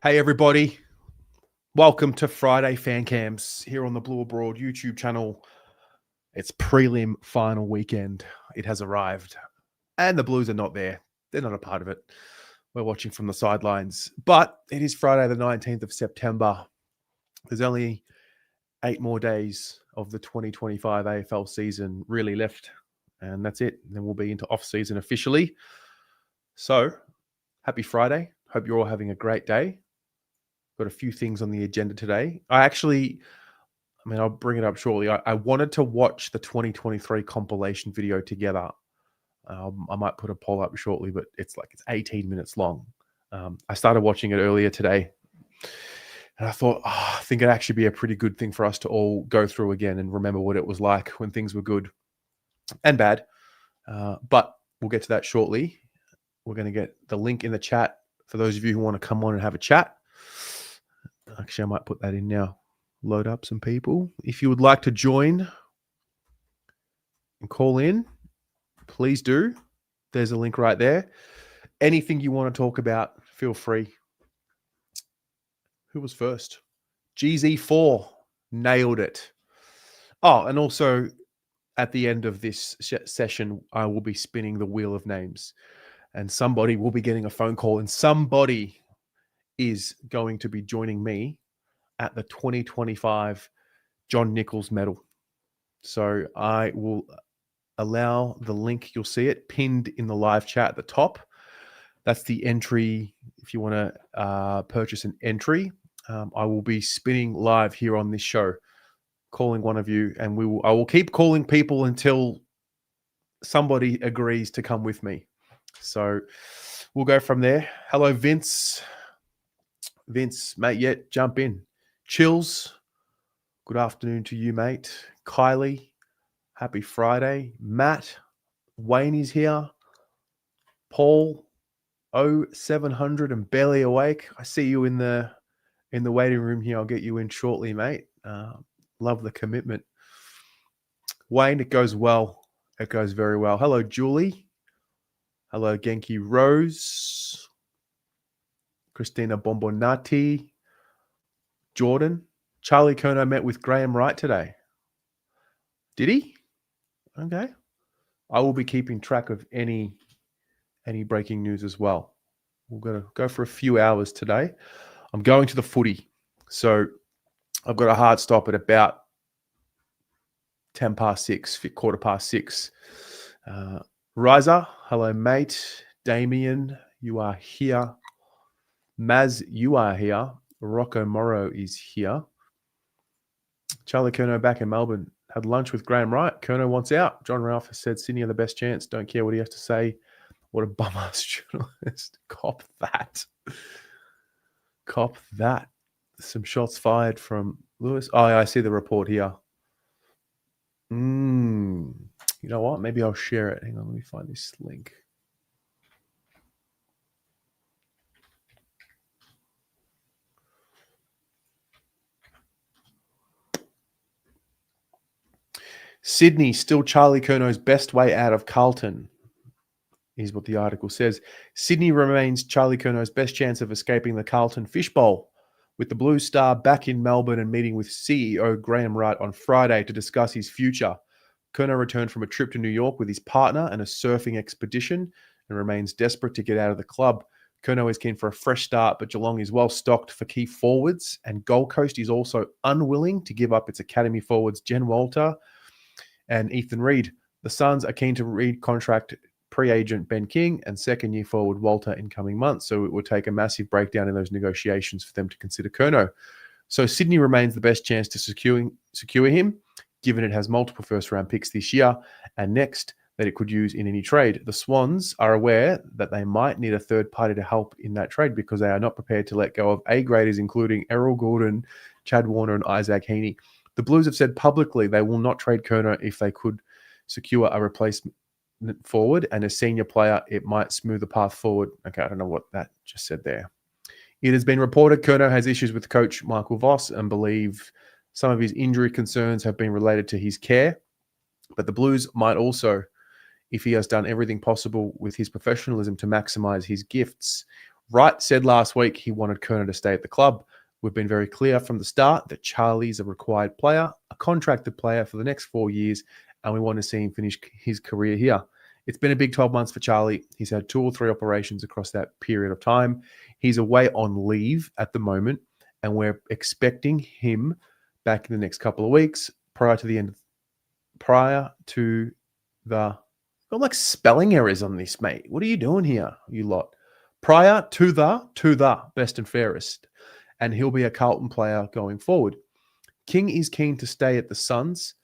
Hey everybody, welcome to Friday Fan Cams here on the Blue Abroad YouTube channel. It's prelim final weekend. It has arrived and the Blues are not there. They're not a part of it. We're watching from the sidelines, but it is Friday the 19th of September. There's only 8 more days of the 2025 AFL season really left, and that's it. Then we'll be into off season officially. So happy Friday. Hope you're all having a great day. Got a few things on the agenda today. I'll bring it up shortly. I wanted to watch the 2023 compilation video together. I might put a poll up shortly, but it's 18 minutes long. I started watching it earlier today, and I thought, I think it'd actually be a pretty good thing for us to all go through again and remember what it was like when things were good and bad. But we'll get to that shortly. We're going to get the link in the chat for those of you who want to come on and have a chat. Actually, I might put that in now. Load up some people. If you would like to join and call in, please do. There's a link right there. Anything you want to talk about, feel free. Who was first? GZ4 nailed it. Oh, and also at the end of this session, I will be spinning the wheel of names, and somebody will be getting a phone call, and somebody is going to be joining me at the 2025 John Nichols medal. So I will allow the link. You'll see it pinned in the live chat at the top. That's the entry. If you want to purchase an entry, I will be spinning live here on this show, calling one of you, and I will keep calling people until somebody agrees to come with me. So we'll go from there. Hello, Vince. Vince, mate, jump in. Chills, good afternoon to you, mate. Kylie, happy Friday. Matt, Wayne is here. Paul, 0700 and barely awake. I see you in the waiting room here. I'll get you in shortly, mate. Love the commitment. Wayne, it goes well. It goes very well. Hello, Julie. Hello, Genki Rose. Christina Bombonati. Jordan. Charlie Curnow met with Graham Wright today. Did he? Okay. I will be keeping track of any breaking news as well. We're going to go for a few hours today. I'm going to the footy. So I've got a hard stop at about 10 past 6, quarter past 6. Riza, hello, mate. Damien, you are here. Maz, you are here. Rocco Morrow is here. Charlie Curnow back in Melbourne. Had lunch with Graham Wright. Curnow wants out. John Ralph has said Sydney are the best chance. Don't care what he has to say. What a bum-ass journalist. Cop that. Cop that. Some shots fired from Lewis. Oh, yeah, I see the report here. You know what? Maybe I'll share it. Hang on, let me find this link. Sydney, still Charlie Curnow's best way out of Carlton, is what the article says. Sydney remains Charlie Curnow's best chance of escaping the Carlton fishbowl, with the Blue Star back in Melbourne and meeting with CEO Graham Wright on Friday to discuss his future. Curnow returned from a trip to New York with his partner and a surfing expedition and remains desperate to get out of the club. Curnow is keen for a fresh start, but Geelong is well stocked for key forwards, and Gold Coast is also unwilling to give up its academy forwards Jen Walter and Ethan Reid. The Suns are keen to re-contract pre-agent Ben King and second-year forward Walter in coming months, so it would take a massive breakdown in those negotiations for them to consider Curnow. So Sydney remains the best chance to secure him, given it has multiple first-round picks this year and next that it could use in any trade. The Swans are aware that they might need a third party to help in that trade because they are not prepared to let go of A-graders, including Errol Gordon, Chad Warner, and Isaac Heaney. The Blues have said publicly they will not trade Curnow if they could secure a replacement forward and a senior player. It might smooth the path forward. Okay, I don't know what that just said there. It has been reported Curnow has issues with coach Michael Voss and believe some of his injury concerns have been related to his care. But the Blues might also, if he has done everything possible with his professionalism to maximize his gifts, Wright said last week he wanted Curnow to stay at the club. We've been very clear from the start that Charlie's a required player, a contracted player for the next 4 years, and we want to see him finish his career here. It's been a big 12 months for Charlie. He's had 2 or 3 operations across that period of time. He's away on leave at the moment, and we're expecting him back in the next couple of weeks prior to the got like spelling errors on this, mate. What are you doing here, you lot? Prior to the best and fairest. And he'll be a Carlton player going forward. King is keen to stay at the Suns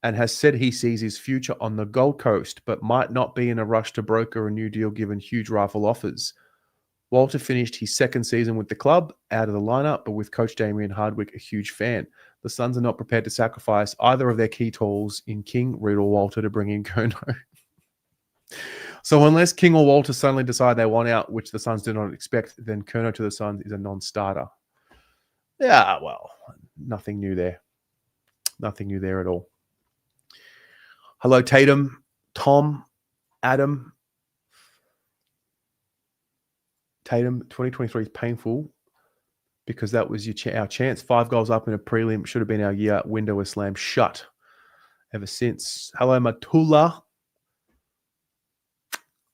and has said he sees his future on the Gold Coast, but might not be in a rush to broker a new deal given huge rifle offers. Walter finished his second season with the club, out of the lineup, but with coach Damien Hardwick a huge fan. The Suns are not prepared to sacrifice either of their key tools in King, Reed, or Walter to bring in Curnow. So unless King or Walter suddenly decide they want out, which the Suns do not expect, then Curnow to the Suns is a non-starter. Yeah, well, nothing new there. Nothing new there at all. Hello, Tatum, Tom, Adam. Tatum, 2023 is painful because that was our chance. 5 goals up in a prelim. Should have been our year. Window was slammed shut ever since. Hello, Matula.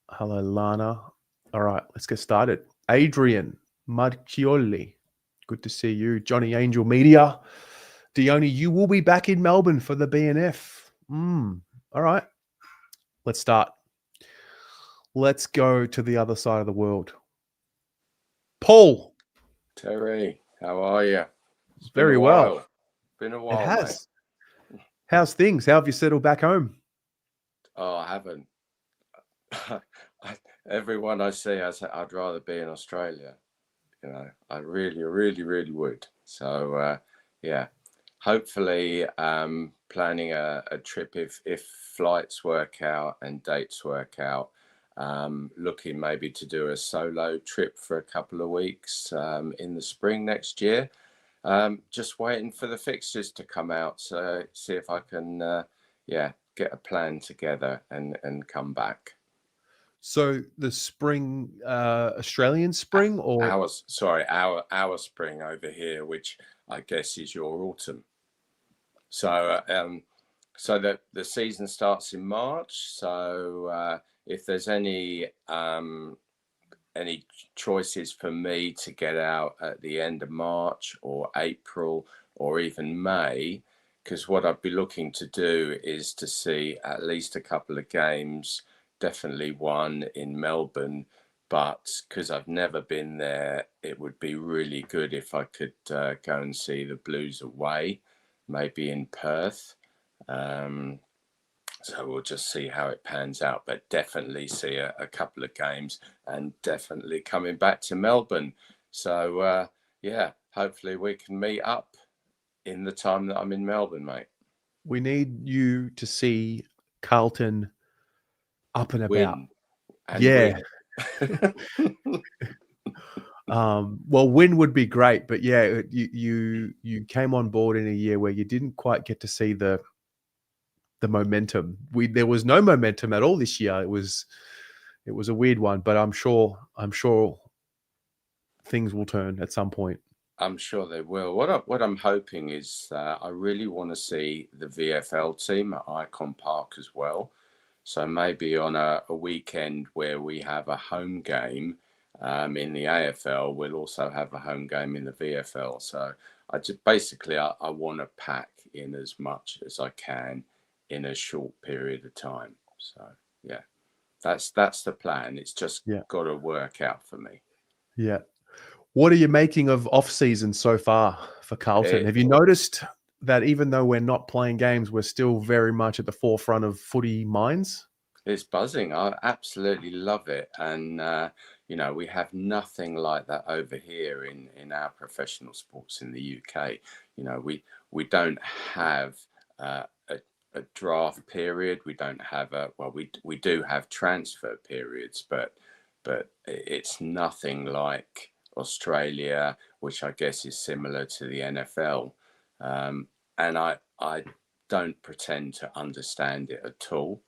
Hello, Lana. All right, let's get started. Adrian Marchioli. Good to see you. Johnny Angel Media. Dione, you will be back in Melbourne for the BNF. All right. Let's start. Let's go to the other side of the world. Paul. Terry, how are you? Very well. Been a while, it has. Mate. How's things? How have you settled back home? Oh, I haven't. Everyone I see, I say I'd rather be in Australia. You know, I really, really, really would. So, yeah, hopefully planning a trip if flights work out and dates work out. Looking maybe to do a solo trip for a couple of weeks in the spring next year. Just waiting for the fixtures to come out, so see if I can, get a plan together and come back. So the spring, Australian spring, or our spring over here, which I guess is your autumn. So, so the season starts in March. So, if there's any choices for me to get out at the end of March or April or even May, because what I'd be looking to do is to see at least a couple of games, definitely one in Melbourne, but because I've never been there, it would be really good if I could go and see the Blues away, maybe in Perth. So we'll just see how it pans out, but definitely see a couple of games and definitely coming back to Melbourne. So, hopefully we can meet up in the time that I'm in Melbourne, mate. We need you to see Carlton up and about. Win. Well, win would be great, but yeah, you came on board in a year where you didn't quite get to see the momentum. There was no momentum at all this year. It was a weird one, but I'm sure things will turn at some point. I'm sure they will. What I'm hoping is I really want to see the VFL team at Icon Park as well. So maybe on a weekend where we have a home game in the AFL, we'll also have a home game in the VFL. So I want to pack in as much as I can in a short period of time. So yeah, that's the plan. It's just got to work out for me. Yeah. What are you making of off season so far for Carlton? Have you noticed that even though we're not playing games, we're still very much at the forefront of footy minds? It's buzzing. I absolutely love it. And, we have nothing like that over here in our professional sports in the UK. We don't have a draft period. We don't have we do have transfer periods, but it's nothing like Australia, which I guess is similar to the NFL. And I don't pretend to understand it at all.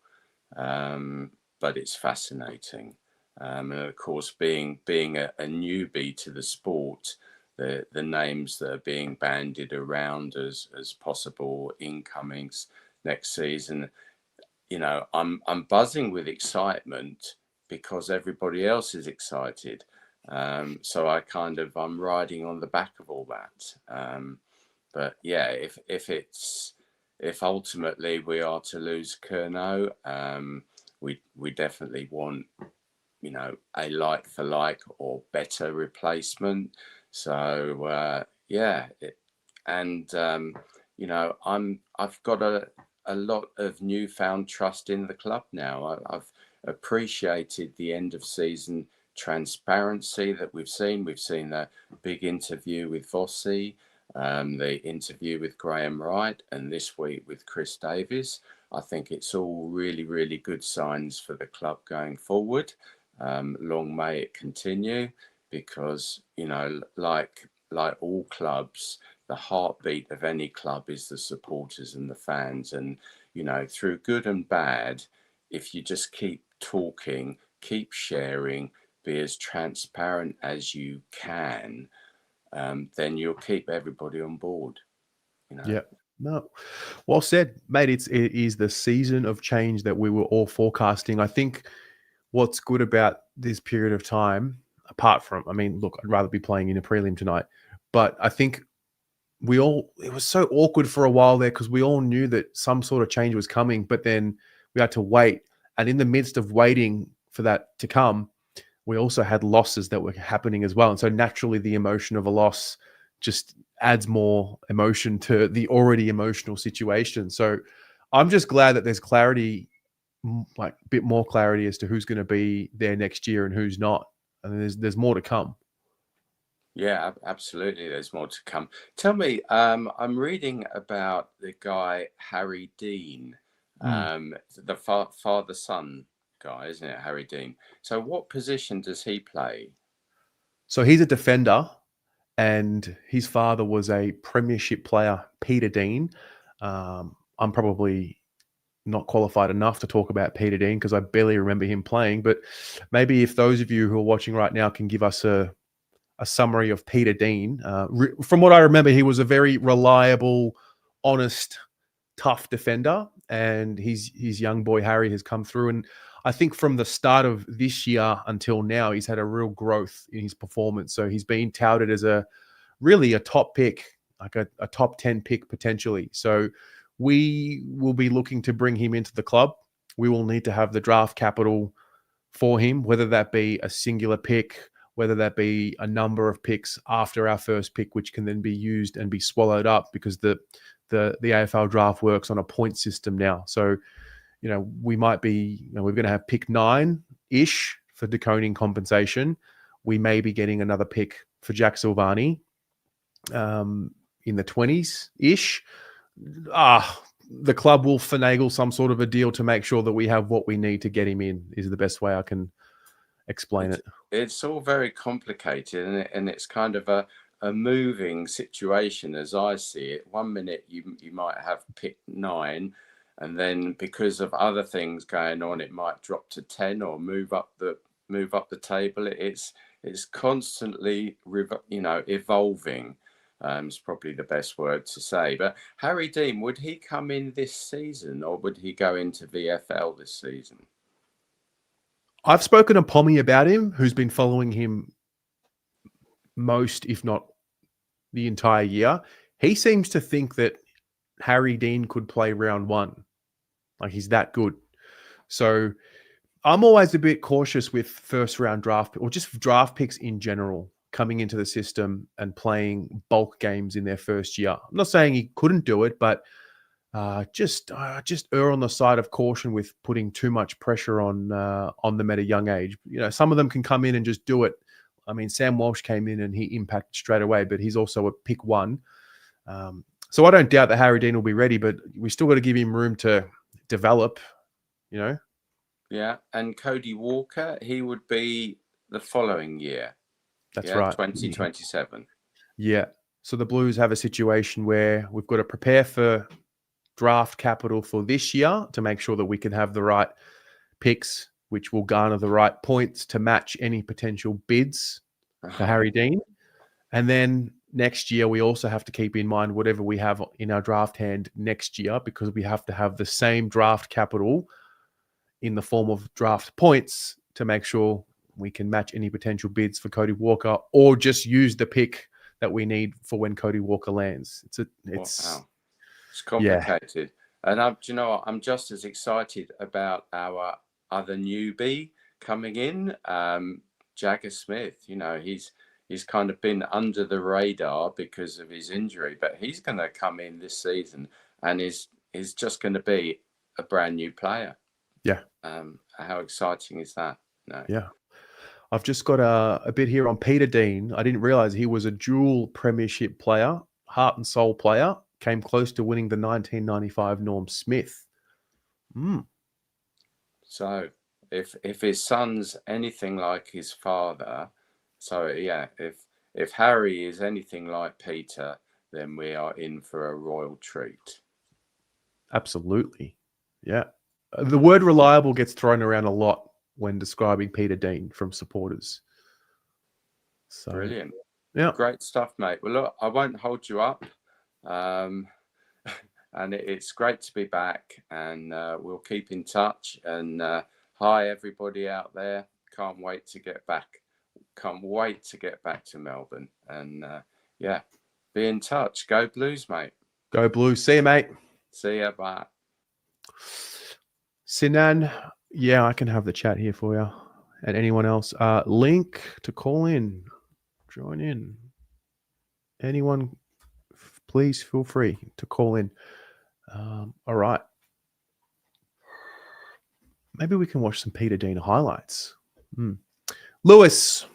But it's fascinating. And of course, being a newbie to the sport, the names that are being bandied around as possible incomings next season, I'm buzzing with excitement because everybody else is excited. So I'm riding on the back of all that. But yeah, if ultimately we are to lose Curnow, we definitely want a like for like or better replacement. So yeah, and I've got a lot of newfound trust in the club now. I've appreciated the end of season transparency that we've seen. We've seen the big interview with Vossi, the interview with Graham Wright, and this week with Chris Davies. I think it's all really, really good signs for the club going forward. Long may it continue, because like all clubs, the heartbeat of any club is the supporters and the fans. And through good and bad, if you just keep talking, keep sharing, be as transparent as you can, then you'll keep everybody on board. Yeah. No. Well said, mate. It is the season of change that we were all forecasting. I think what's good about this period of time, apart from, I mean, look, I'd rather be playing in a prelim tonight, but I think it was so awkward for a while there because we all knew that some sort of change was coming, but then we had to wait. And in the midst of waiting for that to come, we also had losses that were happening as well. And so naturally the emotion of a loss just adds more emotion to the already emotional situation. So I'm just glad that there's clarity, like a bit more clarity as to who's going to be there next year and who's not. And there's more to come. Yeah, absolutely. There's more to come. Tell me, I'm reading about the guy Harry Dean, the father-son guy, isn't it, Harry Dean? So what position does he play? So he's a defender, and his father was a premiership player, Peter Dean. I'm probably not qualified enough to talk about Peter Dean because I barely remember him playing. But maybe if those of you who are watching right now can give us a summary of Peter Dean. From what I remember, he was a very reliable, honest, tough defender, and his young boy Harry has come through. And I think from the start of this year until now, he's had a real growth in his performance. So he's been touted as really a top pick, like a top 10 pick potentially. So we will be looking to bring him into the club. We will need to have the draft capital for him, whether that be a singular pick, whether that be a number of picks after our first pick, which can then be used and be swallowed up because the AFL draft works on a point system now. So, we might be, we're going to have pick 9-ish for deconing compensation. We may be getting another pick for Jack Silvani in the 20s-ish. The club will finagle some sort of a deal to make sure that we have what we need to get him in, is the best way I can explain it. It's all very complicated, and it's kind of a moving situation as I see it. One minute you might have pick 9, and then because of other things going on, it might drop to 10 or move up the table. It's constantly evolving. Is probably the best word to say. But Harry Dean, would he come in this season, or would he go into VFL this season? I've spoken to Pommy about him, who's been following him most, if not the entire year. He seems to think that Harry Dean could play round 1. Like, he's that good. So I'm always a bit cautious with first round draft or just draft picks in general coming into the system and playing bulk games in their first year. I'm not saying he couldn't do it, but just err on the side of caution with putting too much pressure on them at a young age. Some of them can come in and just do it. I mean, Sam Walsh came in and he impacted straight away, but he's also a pick 1. So I don't doubt that Harry Dean will be ready, but we still got to give him room to develop, Yeah, and Cody Walker, he would be the following year. That's right. 2027. Yeah. So the Blues have a situation where we've got to prepare for draft capital for this year to make sure that we can have the right picks which will garner the right points to match any potential bids for Harry Dean. And then next year, we also have to keep in mind whatever we have in our draft hand next year, because we have to have the same draft capital in the form of draft points to make sure we can match any potential bids for Cody Walker, or just use the pick that we need for when Cody Walker lands. It's complicated. And do you know what? I'm just as excited about our other newbie coming in, Jagger Smith. You know, he's kind of been under the radar because of his injury, but he's going to come in this season and is just going to be a brand new player. Yeah. How exciting is that? No. Yeah. I've just got a bit here on Peter Dean. I didn't realize he was a dual premiership player, heart and soul player, came close to winning the 1995 Norm Smith. So if his son's anything like his father, so yeah, if Harry is anything like Peter, then we are in for a royal treat. Absolutely. Yeah. The word reliable gets thrown around a lot when describing Peter Dean from supporters. So, brilliant. Yeah. Great stuff, mate. Well, look, I won't hold you up. And it's great to be back, and we'll keep in touch. And hi, everybody out there. Can't wait to get back. Can't wait to get back to Melbourne. And yeah, be in touch. Go Blues, mate. Go Blues. See you, mate. See ya. Bye. Sinan, yeah, I can have the chat here for you. And anyone else, link to call in, join in. Anyone, please feel free to call in. All right. Maybe we can watch some Peter Dean highlights. Lewis.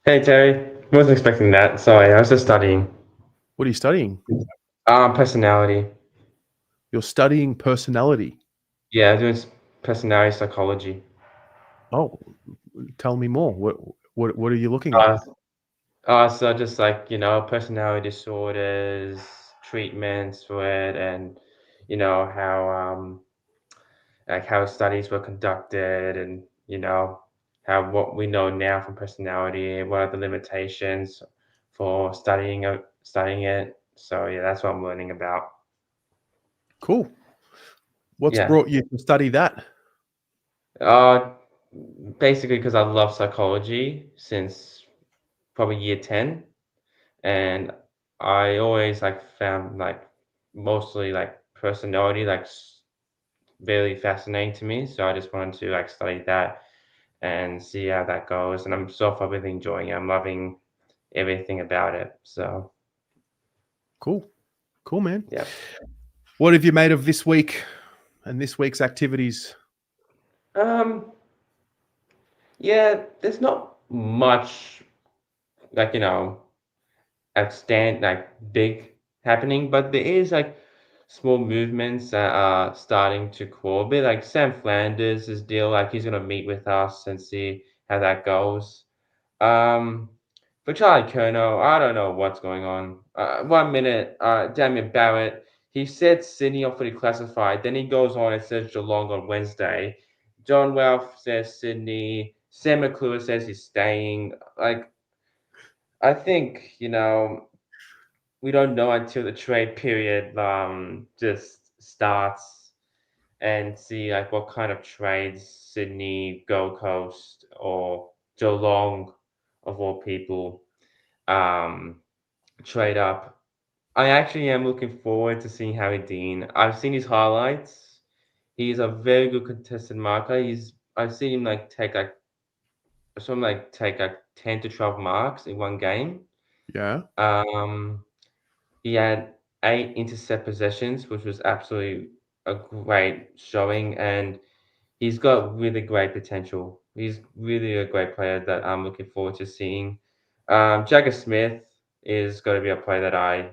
Hey Terry, wasn't expecting that. Sorry, I was just studying. What are you studying? Personality. You're studying personality? Yeah, doing personality psychology. Oh, tell me more. What are you looking at? So just like, personality disorders, treatments for it, and how studies were conducted, and how what we know now from personality, what are the limitations for studying it. So yeah, that's what I'm learning about. Cool. What's brought you to study that? Basically because I love psychology since probably year 10, and I always found mostly personality very fascinating to me. So I just wanted to study that and see how that goes. And I'm so far really enjoying it. I'm loving everything about it. So cool, man. Yeah. What have you made of this week and this week's activities? Yeah, there's not much big happening, but there is small movements that are starting to crawl a bit. Like Sam Flanders' deal, he's gonna meet with us and see how that goes. For Charlie Curnow, I don't know what's going on. 1 minute, Damien Barrett, he said Sydney already classified. Then he goes on and says Geelong on Wednesday. John Ralph says Sydney. Sam McClure says he's staying. I think, we don't know until the trade period just starts, and see what kind of trades Sydney, Gold Coast, or Geelong, of all people, trade up. I actually am looking forward to seeing Harry Dean. I've seen his highlights. He's a very good contested marker. I've seen him take 10 to 12 marks in one game. Yeah. He had 8 intercept possessions, which was absolutely a great showing, and he's got really great potential. He's really a great player that I'm looking forward to seeing. Jagger Smith is going to be a player that I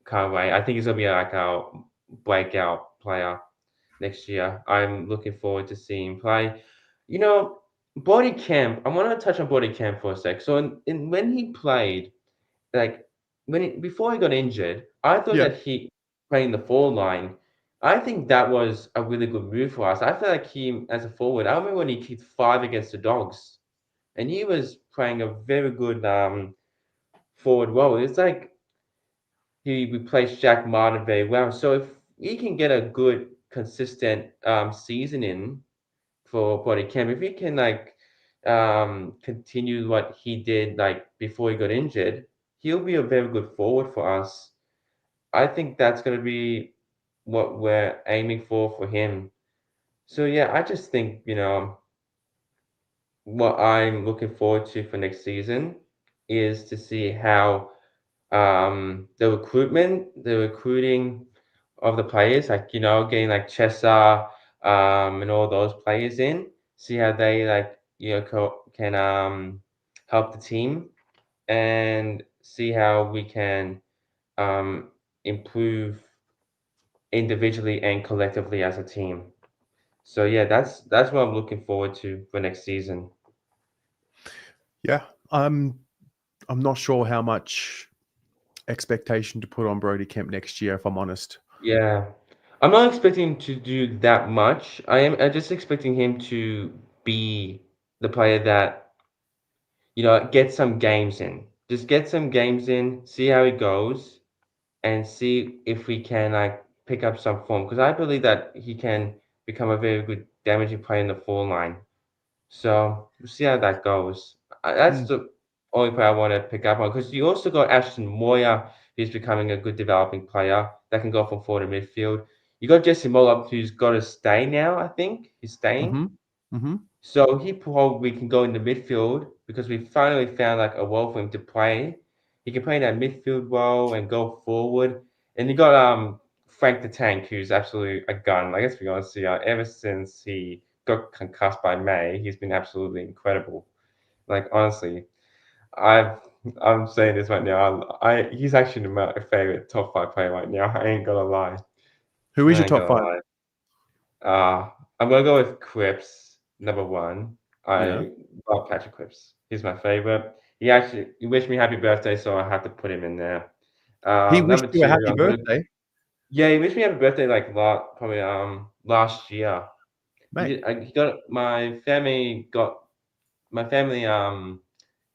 can't wait. I think he's going to be our breakout player next year. I'm looking forward to seeing him play. Body Camp, I want to touch on Body Camp for a sec. So when he played, before he got injured, I thought that he playing the forward line, I think that was a really good move for us. I feel like him as a forward. I remember when he kicked 5 against the Dogs, and he was playing a very good forward role. It's like he replaced Jack Martin very well. So if he can get a good, consistent season in for body camp, if he can like continue what he did like before he got injured, he'll be a very good forward for us. I think that's going to be what we're aiming for him. So yeah, I just think, what I'm looking forward to for next season is to see how the recruiting of the players, like, getting like Chessa and all those players in, see how they like, can help the team, and see how we can um, improve individually and collectively as a team. So yeah, that's what I'm looking forward to for next season. Yeah, I'm not sure how much expectation to put on Brody Kemp next year, if I'm honest. Yeah. I'm not expecting him to do that much. I'm just expecting him to be the player that, get some games in. Just get some games in, see how it goes, and see if we can like pick up some form. Because I believe that he can become a very good damaging player in the forward line. So we'll see how that goes. That's Mm, the only player I want to pick up on, because you also got Ashton Moyer, who's becoming a good developing player that can go from forward to midfield. You got Jesse Mollop, who's got to stay now. I think he's staying. mm-hmm, mm-hmm. So he probably can go in the midfield because we finally found like a role for him to play. He can play in that midfield role and go forward. And you got Frank the Tank, who's absolutely a gun. Like, let's be honest here, ever since he got concussed by May, he's been absolutely incredible. Like, honestly, I've I'm saying this right now. He's actually my favorite top 5 player right now. I ain't gonna lie. Who is I your ain't top gonna five? lie. I'm gonna go with Cripps, number one. Yeah, I love Patrick Cripps. He's my favorite. He wished me happy birthday, so I have to put him in there. he wished Number you a two, happy birthday, yeah, he wished me happy birthday like probably last year. mate. He got my family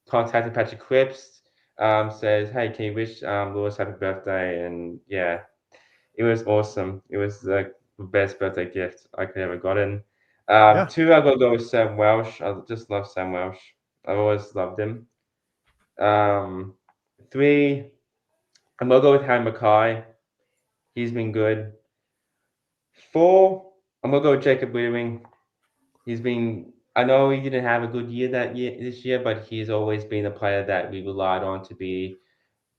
contacted Patrick Cripps, says, hey, can you wish Lewis happy birthday? And yeah, it was awesome. It was the best birthday gift I could ever gotten. Yeah, Two, I gotta go with Sam Welsh. I just love Sam Welsh. I've always loved him. Um, Three, I'm gonna go with Harry Mackay. He's been good. Four, I'm gonna go with Jacob Weaving. He's been. I know he didn't have a good year this year, but he's always been a player that we relied on to be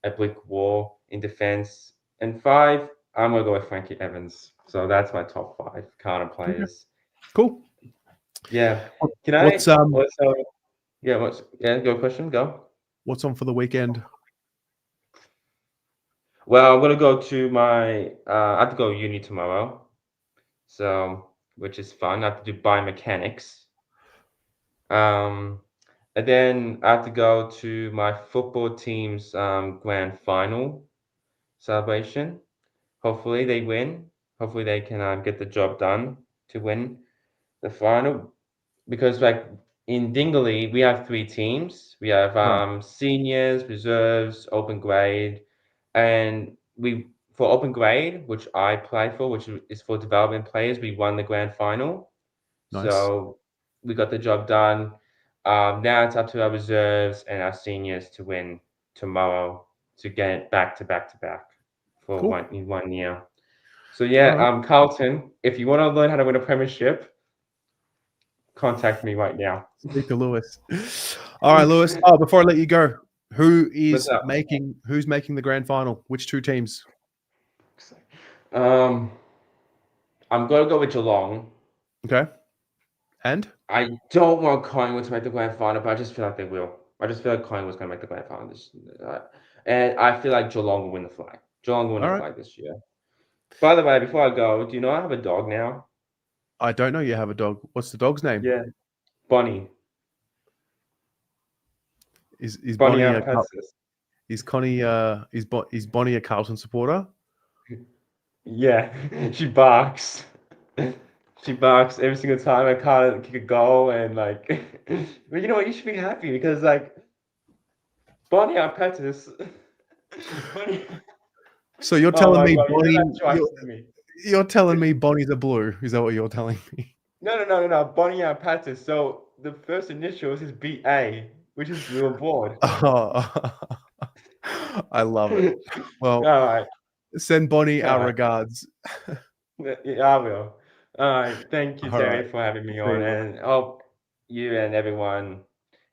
a brick wall in defense. And five, I'm gonna go with Frankie Evans. So that's my top 5 Carlton okay, players. cool. Yeah. What- Can I What's also? Yeah. Go question. Go. what's on for the weekend? Well, I'm gonna go to my. I have to go uni tomorrow, so which is fun. I have to do biomechanics. Um, and then I have to go to my football team's grand final celebration. Hopefully they win. Hopefully they can get the job done to win the final. Because like in Dingley, we have 3 teams. We have Right, seniors, reserves, open grade, and we for open grade, which I play for, which is for development players, we won the grand final. nice. So we got the job done. Now it's up to our reserves and our seniors to win tomorrow to get it back to back to back for Cool. in 1 year. So All yeah, right. Carlton, if you want to learn how to win a premiership, contact me right now. Speak to Lewis. All right, Lewis. Oh, before I let you go, What's up? who's making the grand final? Which 2 teams? Um, I'm gonna go with Geelong. Okay. And I don't want Collingwood to make the grand final, but I just feel like they will. I just feel like Collingwood's gonna make the grand final and I feel like Geelong will win the flag. Geelong will win all the right. flag this year. By the way, before I go, do you know I have a dog now? I don't know you have a dog. What's the dog's name? Yeah, Bonnie. Is Bonnie Bonnie our a princess. is Bonnie a Carlton supporter? Yeah, she barks. She barks every single time I can't kick a goal, and like, but you know what? You should be happy because like Bonnie our Pettis. Bonnie, So you're oh telling my me god, you know Bonnie, that strikes me. you're telling me Bonnie's a blue? Is that what you're telling me? No. Bonnie our Pettis. So the first initials is BA, which is we were bored. Oh, I love it. All Well, right, send Bonnie all our right. regards. Yeah, I will. All right, thank you, All right. Terry, for having me See on, you. and hope you and everyone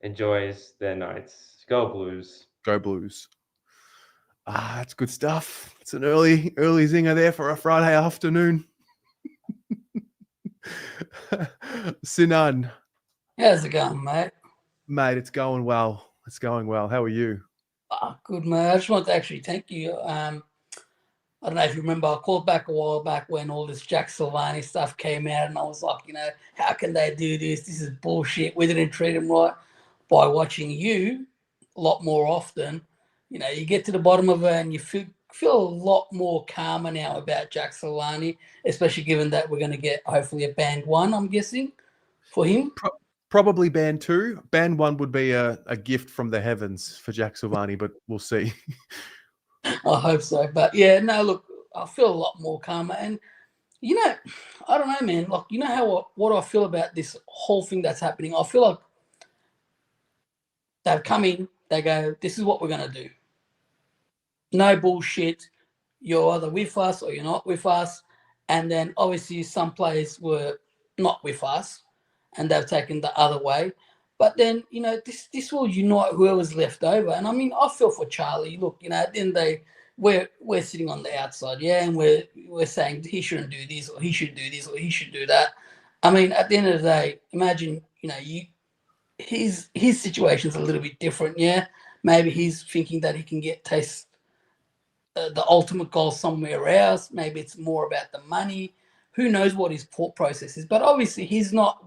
enjoys their nights. Go Blues. Go Blues. That's good stuff. It's an early zinger there for a Friday afternoon. Sinan, How's it going, mate? mate, it's going well. It's going well. How are you? Good, mate. I just want to actually thank you. I don't know if you remember, I called back a while back when all this Jack Silvani stuff came out, and I was like, how can they do this? This is bullshit. We didn't treat him right. By watching you a lot more often, you get to the bottom of it and you feel a lot more calmer now about Jack Silvani, especially given that we're going to get hopefully a band 1, I'm guessing, for him. Probably band 2. Band 1 would be a gift from the heavens for Jack Silvani, but we'll see. I hope so. But yeah, no, look, I feel a lot more calmer. And, I don't know, man. Like, how what I feel about this whole thing that's happening? I feel like they've come in, they go, this is what we're going to do. No bullshit. You're either with us or you're not with us. And then obviously some players were not with us and they've taken the other way. But then, this will unite whoever's left over. And I mean, I feel for Charlie. Look, at the end of the day, we're sitting on the outside, yeah, and we're saying he shouldn't do this or he should do this or he should do that. I mean, at the end of the day, imagine, his situation's a little bit different, yeah. Maybe he's thinking that he can taste the ultimate goal somewhere else. Maybe it's more about the money. Who knows what his thought process is? But obviously, he's not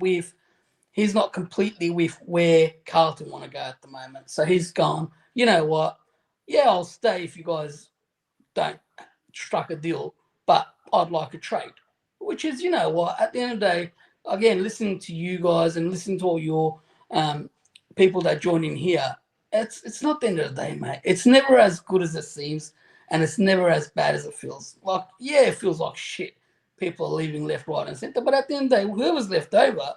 completely with where Carlton want to go at the moment. So he's gone, you know what? Yeah, I'll stay if you guys don't struck a deal, but I'd like a trade. Which is, you know what? At the end of the day, again, listening to you guys and listening to all your people that join in here, it's not the end of the day, mate. It's never as good as it seems, and it's never as bad as it feels. Like, yeah, it feels like shit. People are leaving left, right, and centre. But at the end of the day, whoever's left over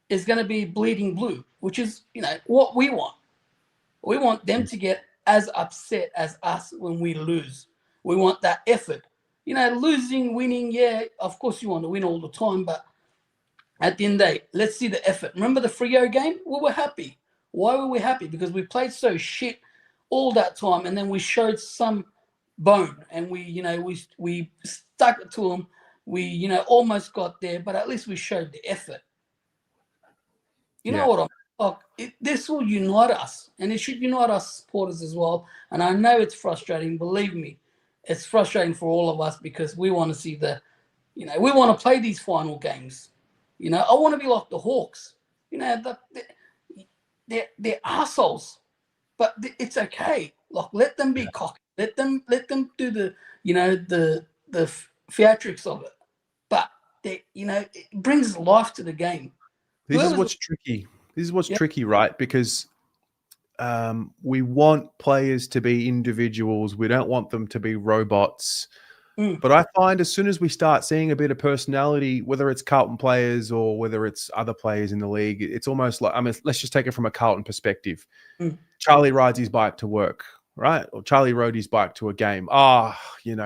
is going to be bleeding blue, which is, what we want. We want them to get as upset as us when we lose. We want that effort. Losing, winning, yeah, of course you want to win all the time, but at the end of the day, let's see the effort. Remember the Freo game? We were happy. Why were we happy? Because we played so shit all that time, and then we showed some bone, and we stuck it to them. We almost got there, but at least we showed the effort. You know what I'm like? This will unite us, and it should unite us supporters as well. And I know it's frustrating. Believe me, it's frustrating for all of us because we want to see we want to play these final games. I want to be like the Hawks. They're assholes, but it's okay. Like, let them be cocky. Let them do the theatrics of it. But it brings life to the game. This is what's tricky. Tricky, right? Because we want players to be individuals. We don't want them to be robots. But I find as soon as we start seeing a bit of personality, whether it's Carlton players or whether it's other players in the league, it's almost like, let's just take it from a Carlton perspective. Charlie rides his bike to work, right? Or Charlie rode his bike to a game.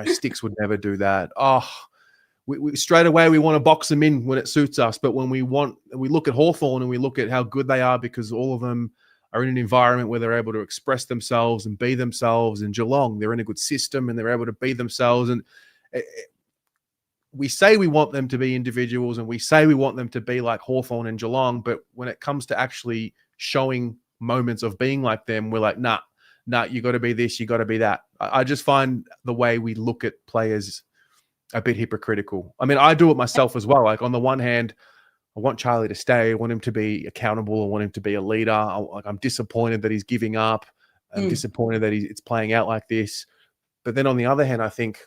Sticks would never do that. We straight away, we want to box them in when it suits us. But when we look at Hawthorn and we look at how good they are because all of them are in an environment where they're able to express themselves and be themselves. And Geelong, they're in a good system and they're able to be themselves. And we say we want them to be individuals and we say we want them to be like Hawthorn and Geelong. But when it comes to actually showing moments of being like them, we're like, nah, you got to be this, you got to be that. I just find the way we look at players a bit hypocritical. I mean, I do it myself as well. Like, on the one hand, I want Charlie to stay. I want him to be accountable. I want him to be a leader. I'm disappointed that he's giving up. I'm disappointed that it's playing out like this. But then on the other hand, I think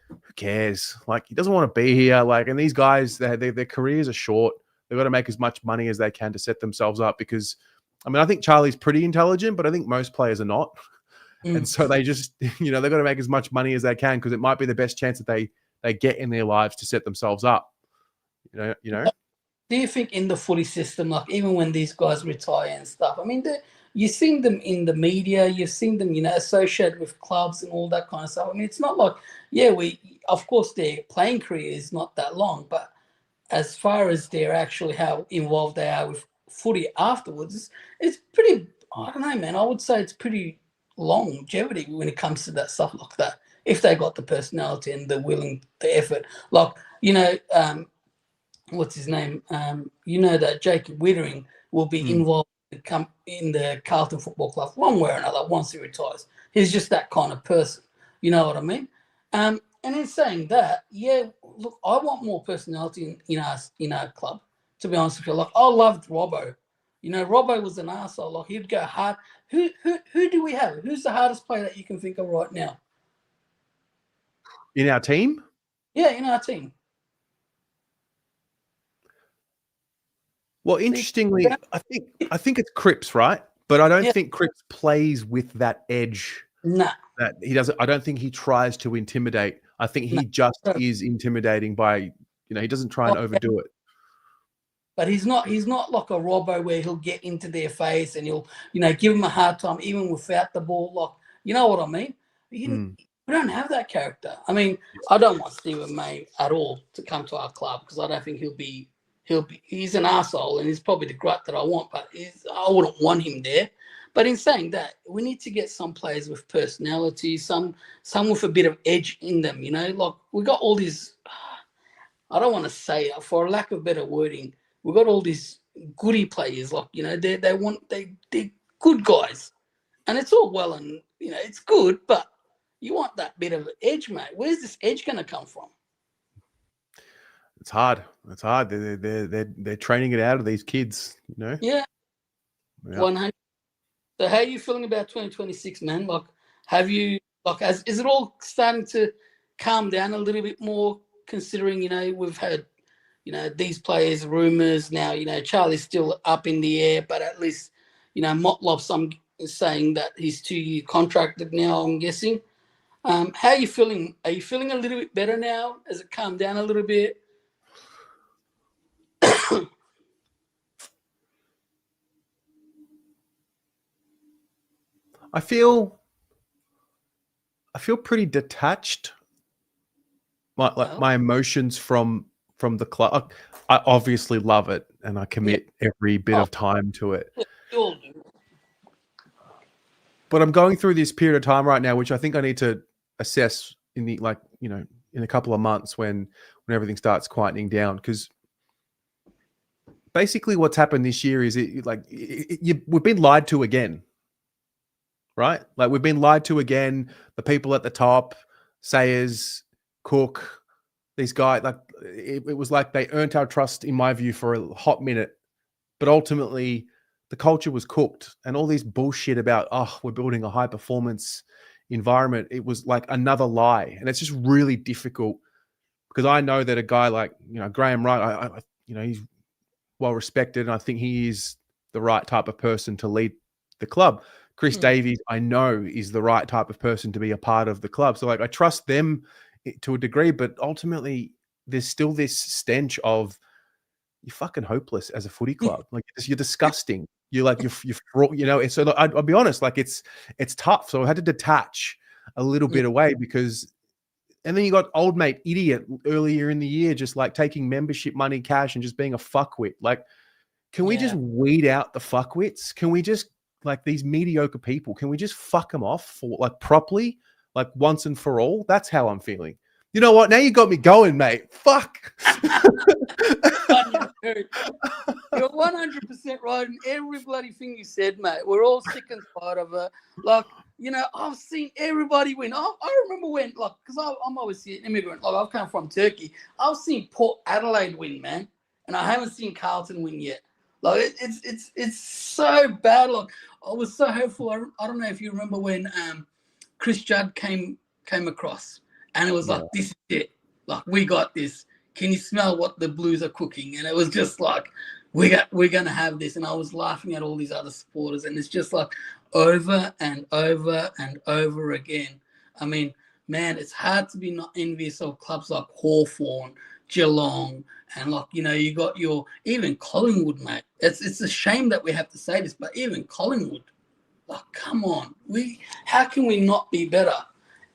who cares? Like, he doesn't want to be here. Like, and these guys, their careers are short. They've got to make as much money as they can to set themselves up because, I mean, I think Charlie's pretty intelligent, but I think most players are not. And so they just, they've got to make as much money as they can because it might be the best chance that they get in their lives to set themselves up. You know. Do you think in the footy system, like even when these guys retire and stuff, I mean, you've seen them in the media, you've seen them, associated with clubs and all that kind of stuff. I mean, it's not like, of course, their playing career is not that long, but as far as they're actually how involved they are with footy afterwards, it's pretty, I don't know, man. I would say it's pretty longevity when it comes to that stuff like that. If they got the personality and the effort, like, what's his name? That Jacob Wittering will be involved in the Carlton Football Club one way or another once he retires. He's just that kind of person. You know what I mean? And in saying that, look, I want more personality in our club, to be honest with you. Like, I loved Robbo. Robbo was an arsehole. Like, he'd go hard. Who do we have? Who's the hardest player that you can think of right now? In our team? Yeah, in our team. Well, interestingly, I think it's Cripps, right? But I don't think Cripps plays with that edge. Nah. That he doesn't. I don't think he tries to intimidate. I think he just is intimidating by, he doesn't try and overdo it. But he's not like a Robbo where he'll get into their face and he'll, give them a hard time even without the ball. Like, you know what I mean? We don't have that character. I mean, I don't want Stephen May at all to come to our club because I don't think he's an arsehole and he's probably the grunt that I want, but I wouldn't want him there. But in saying that, we need to get some players with personality, some with a bit of edge in them, like we got all these, I don't want to say it, for lack of better wording, we got all these goody players, like, they're good guys. And it's all well and, it's good, but you want that bit of edge, mate. Where's this edge going to come from? It's hard. It's hard. They're training it out of these kids, Yeah. 100. So how are you feeling about 2026, man? Like, is it all starting to calm down a little bit more, considering, we've had, these players, Rumours now, Charlie's still up in the air, but at least, Motlop's saying that he's 2-year contracted now, I'm guessing. How are you feeling? Are you feeling a little bit better now? Has it calmed down a little bit? I feel pretty detached. My emotions from the club. I obviously love it, and I commit every bit of time to it. You all do. But I'm going through this period of time right now, which I think I need to assess in a couple of months when everything starts quietening down. Because basically, what's happened this year is we've been lied to again. Right? Like, we've been lied to again. The people at the top, Sayers, Cook, these guys, like, it was like they earned our trust, in my view, for a hot minute. But ultimately, the culture was cooked. And all this bullshit about, we're building a high performance environment, it was like another lie. And it's just really difficult because I know that a guy like, Graham Wright, he's well respected. And I think he is the right type of person to lead the club. Chris Davies, I know, is the right type of person to be a part of the club. So, like, I trust them to a degree, but ultimately there's still this stench of you're fucking hopeless as a footy club. Like, you're disgusting. You're and so I'll be honest, like, it's tough. So I had to detach a little bit away and then you got old mate idiot earlier in the year, just like taking membership money, cash, and just being a fuckwit. Like, can we just weed out the fuckwits? Can we just, like, these mediocre people, can we just fuck them off for, like, properly, like, once and for all? That's how I'm feeling. You know what? Now you got me going, mate. Fuck. You're 100% right in every bloody thing you said, mate. We're all sick and tired of it. Like, I've seen everybody win. I remember when, like, because I'm obviously an immigrant. Like, I've come from Turkey. I've seen Port Adelaide win, man, and I haven't seen Carlton win yet. Like, it's so bad. Like, I was so hopeful. I don't know if you remember when Chris Judd came across, And it was like, this is it. Like, we got this. Can you smell what the Blues are cooking? And it was just like, we're going to have this. And I was laughing at all these other supporters. And it's just like over and over and over again. I mean, man, it's hard to be not envious of clubs like Hawthorn, Geelong, and like, you know, you got your, even Collingwood, mate. It's a shame that we have to say this, but even Collingwood, like, come on. How can we not be better?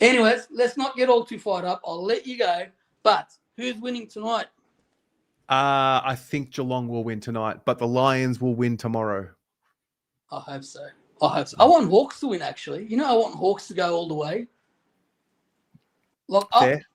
Anyways, let's not get all too fired up. I'll let you go. But who's winning tonight? I think Geelong will win tonight, but the Lions will win tomorrow. I hope so. I want Hawks to win, actually. You know, I want Hawks to go all the way. Look, Fair.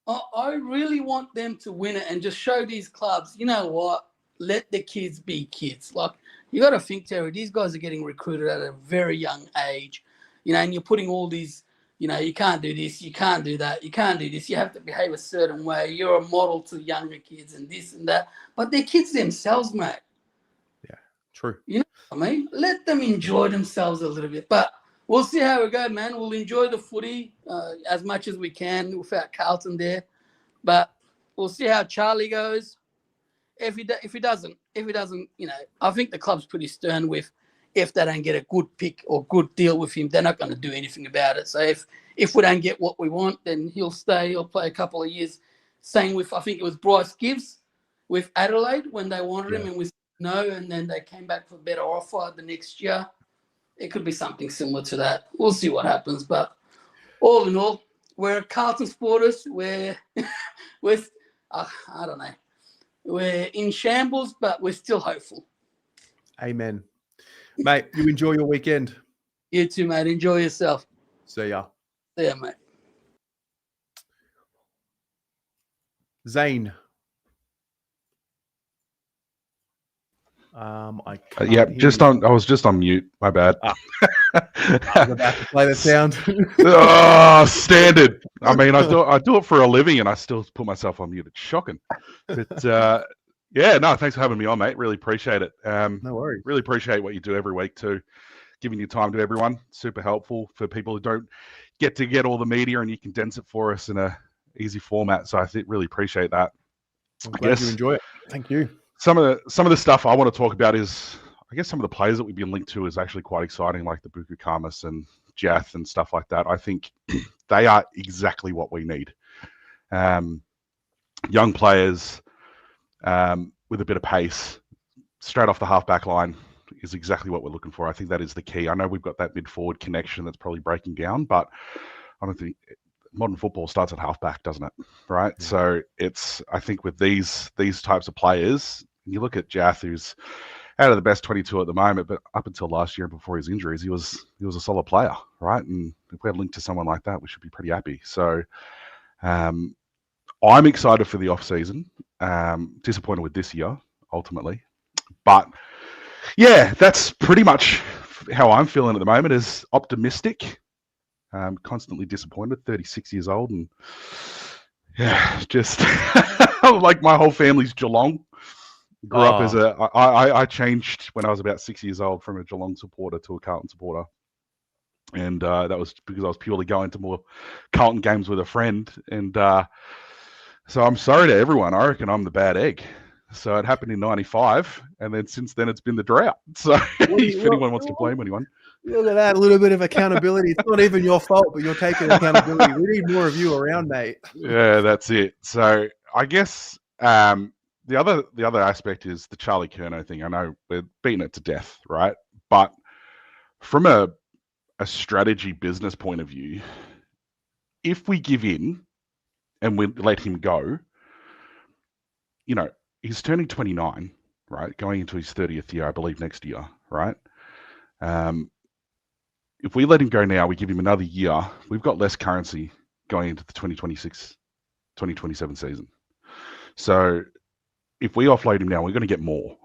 I really want them to win it and just show these clubs, you know what? Let the kids be kids. Like, you got to think, Terry, these guys are getting recruited at a very young age, you know, and you're putting all these, you know, you can't do this, you can't do that, you can't do this, you have to behave a certain way, you're a model to younger kids and this and that. But they're kids themselves, mate. Yeah, true. You know what I mean? Let them enjoy themselves a little bit. But we'll see how we go, man. We'll enjoy the footy as much as we can without Carlton there. But we'll see how Charlie goes. If he doesn't, you know, I think the club's pretty stern with, if they don't get a good pick or good deal with him, they're not going to do anything about it. So if we don't get what we want, then he'll stay. He'll play a couple of years. Same with, I think it was Bryce Gibbs with Adelaide when they wanted him and we said no, and then they came back for a better offer the next year. It could be something similar to that. We'll see what happens. But all in all, we're Carlton supporters. We're I don't know. We're in shambles, but we're still hopeful. Amen. Mate, you enjoy your weekend. You too, mate. Enjoy yourself. See ya. See ya, mate. Zane. I can't Yeah, hear just you. on. I was just on mute. My bad. I was about to play the sound. Oh, standard. I mean, I do it for a living, and I still put myself on mute. It's shocking. But yeah, no, thanks for having me on, mate. Really appreciate it. No worries. Really appreciate what you do every week too, giving your time to everyone. Super helpful for people who don't get all the media, and you condense it for us in a easy format. So I really appreciate that. I'm glad you enjoy it. Thank you. Some of the stuff I want to talk about is, I guess, some of the players that we've been linked to is actually quite exciting, like the Buku Kamas and Jath and stuff like that. I think they are exactly what we need. Young players with a bit of pace, straight off the half-back line is exactly what we're looking for. I think that is the key. I know we've got that mid-forward connection that's probably breaking down, but I don't think modern football starts at half-back, doesn't it? Right? Yeah. So I think with these types of players, you look at Jath, who's out of the best 22 at the moment, but up until last year before his injuries, he was a solid player, right? And if we had linked to someone like that, we should be pretty happy. So I'm excited for the off-season. Disappointed with this year, ultimately. But yeah, that's pretty much how I'm feeling at the moment, is optimistic. Constantly disappointed, 36 years old, and yeah, just like my whole family's Geelong. Grew up as I changed when I was about 6 years old from a Geelong supporter to a Carlton supporter. And that was because I was purely going to more Carlton games with a friend. And so I'm sorry to everyone. I reckon I'm the bad egg. So it happened in 95. And then since then, it's been the drought. So if anyone wants to blame anyone. Look at that, a little bit of accountability. It's not even your fault, but you're taking accountability. We need more of you around, mate. Yeah, that's it. So I guess the other aspect is the Charlie Curnow thing. I know we're beating it to death, right? But from a strategy business point of view, if we give in and we let him go, you know, he's turning 29, right? Going into his 30th year, I believe, next year, right? If we let him go now, we give him another year, we've got less currency going into the 2026-2027 season. So if we offload him now, we're going to get more,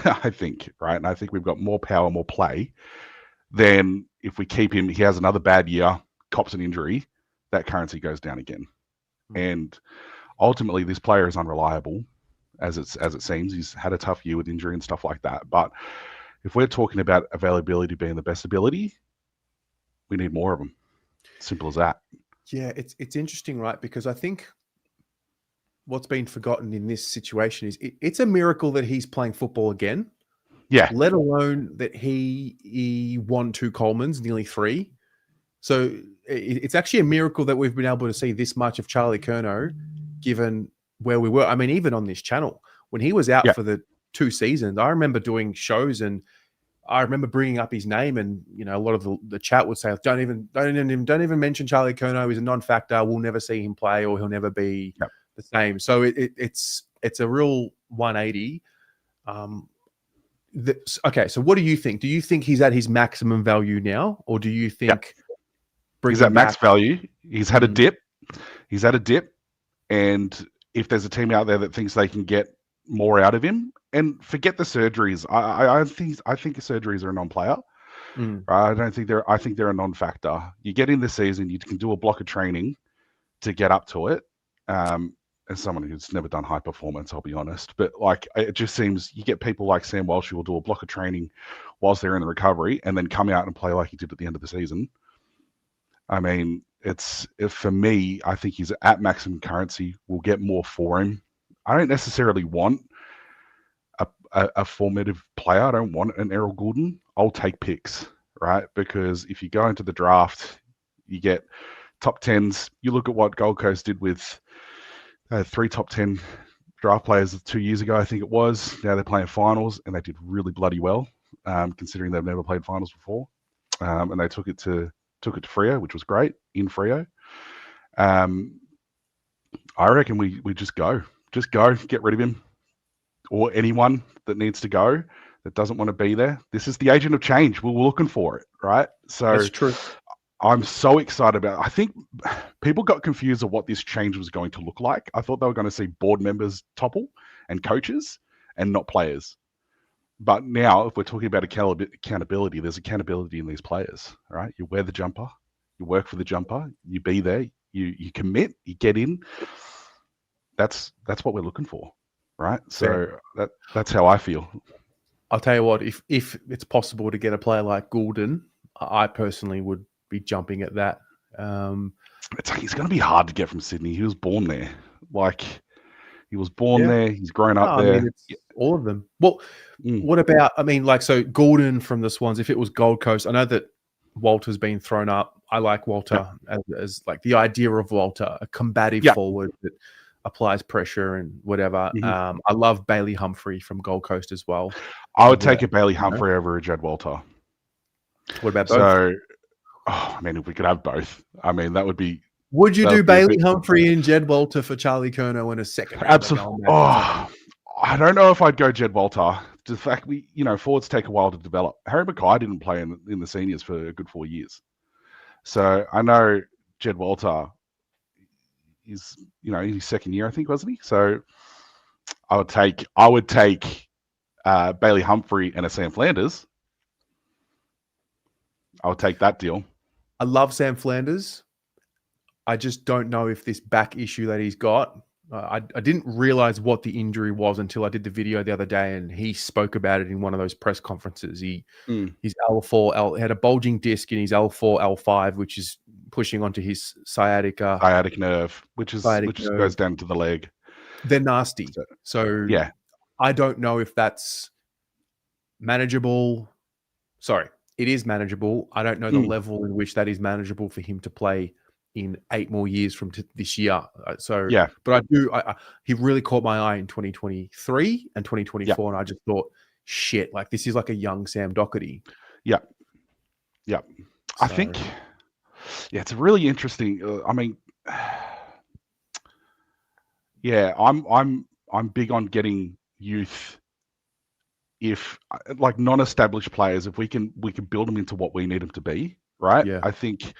I think, right? And I think we've got more power, more play than if we keep him. He has another bad year, cops an injury, that currency goes down again. And ultimately, this player is unreliable, as it seems. He's had a tough year with injury and stuff like that. But if we're talking about availability being the best ability, we need more of them. Simple as that. Yeah, it's interesting, right? Because I think what's been forgotten in this situation is it's a miracle that he's playing football again. Yeah, Let alone that he won 2 Colemans, nearly 3. So it's actually a miracle that we've been able to see this much of Charlie Curnow, given where we were. I mean, even on this channel, when he was out Yeah. for the 2 seasons, I remember doing shows and I remember bringing up his name, and a lot of the chat would say, "Don't even mention Charlie Curnow. He's a non-factor. We'll never see him play, or he'll never be Yep. the same." So it's a real 180. Okay, so what do you think? Do you think he's at his maximum value now, or do you think he's bringing at max back? value. He's had a Mm. dip. He's had a dip, and if there's a team out there that thinks they can get more out of him, and forget the surgeries, I think the surgeries are a non-player. Mm. I don't think they're. I think they're a non-factor. You get in the season, you can do a block of training to get up to it. As someone who's never done high performance, I'll be honest, but like it just seems you get people like Sam Walsh who will do a block of training whilst they're in the recovery and then come out and play like he did at the end of the season. I mean, for me, I think he's at maximum currency. We'll get more for him. I don't necessarily want a formative player. I don't want an Errol Goulden. I'll take picks, right? Because if you go into the draft, you get top 10s. You look at what Gold Coast did with 3 top 10 draft players 2 years ago, I think it was. Now they're playing finals, and they did really bloody well, considering they've never played finals before. And they took it to Freo, which was great in Freo. I reckon we just go, get rid of him, or anyone that needs to go that doesn't want to be there. This is the agent of change. We're looking for it, right? So That's true. I'm so excited about it. I think people got confused of what this change was going to look like. I thought they were going to see board members topple and coaches and not players. But now, if we're talking about accountability, there's accountability in these players, right? You wear the jumper, you work for the jumper, you be there, you commit, you get in. That's what we're looking for, right? So that's how I feel. I'll tell you what, if it's possible to get a player like Goulden, I personally would be jumping at that. It's like, it's going to be hard to get from Sydney. He was born there. Like, he was born there. He's grown up there. I mean, it's all of them. Well, what about, I mean, like, so Goulden from the Swans, if it was Gold Coast, I know that Walter's been thrown up. I like Walter as like the idea of Walter, a combative forward that applies pressure and whatever. I love Bailey Humphrey from Gold Coast as well. I would take a Bailey Humphrey over a Jed Walter. What about both? So, I mean, if we could have both, I mean, that would be. Would you do Bailey Humphrey and Jed Walter for Charlie Curnow in a second? Absolutely. I don't know if I'd go Jed Walter. The fact forwards take a while to develop. Harry Mackay didn't play in the seniors for a good 4 years. So I know Jed Walter is, in his second year, I think, wasn't he? So I would take Bailey Humphrey and a Sam Flanders. I would take that deal. I love Sam Flanders. I just don't know if this back issue that he's got. I didn't realize what the injury was until I did the video the other day, and he spoke about it in one of those press conferences. His L4 had a bulging disc in his L4 L5, which is pushing onto his sciatic nerve, which goes down to the leg. They're nasty. So yeah, I don't know if that's manageable. Sorry, it is manageable. I don't know the level in which that is manageable for him to play in 8 more years from this year. So yeah, but I do. He really caught my eye in 2023 and 2024, and I just thought, shit, like this is like a young Sam Doherty. Yeah. So, I think, it's a really interesting. I mean, I'm big on getting youth. If like non-established players, if we can build them into what we need them to be, right? Yeah. I think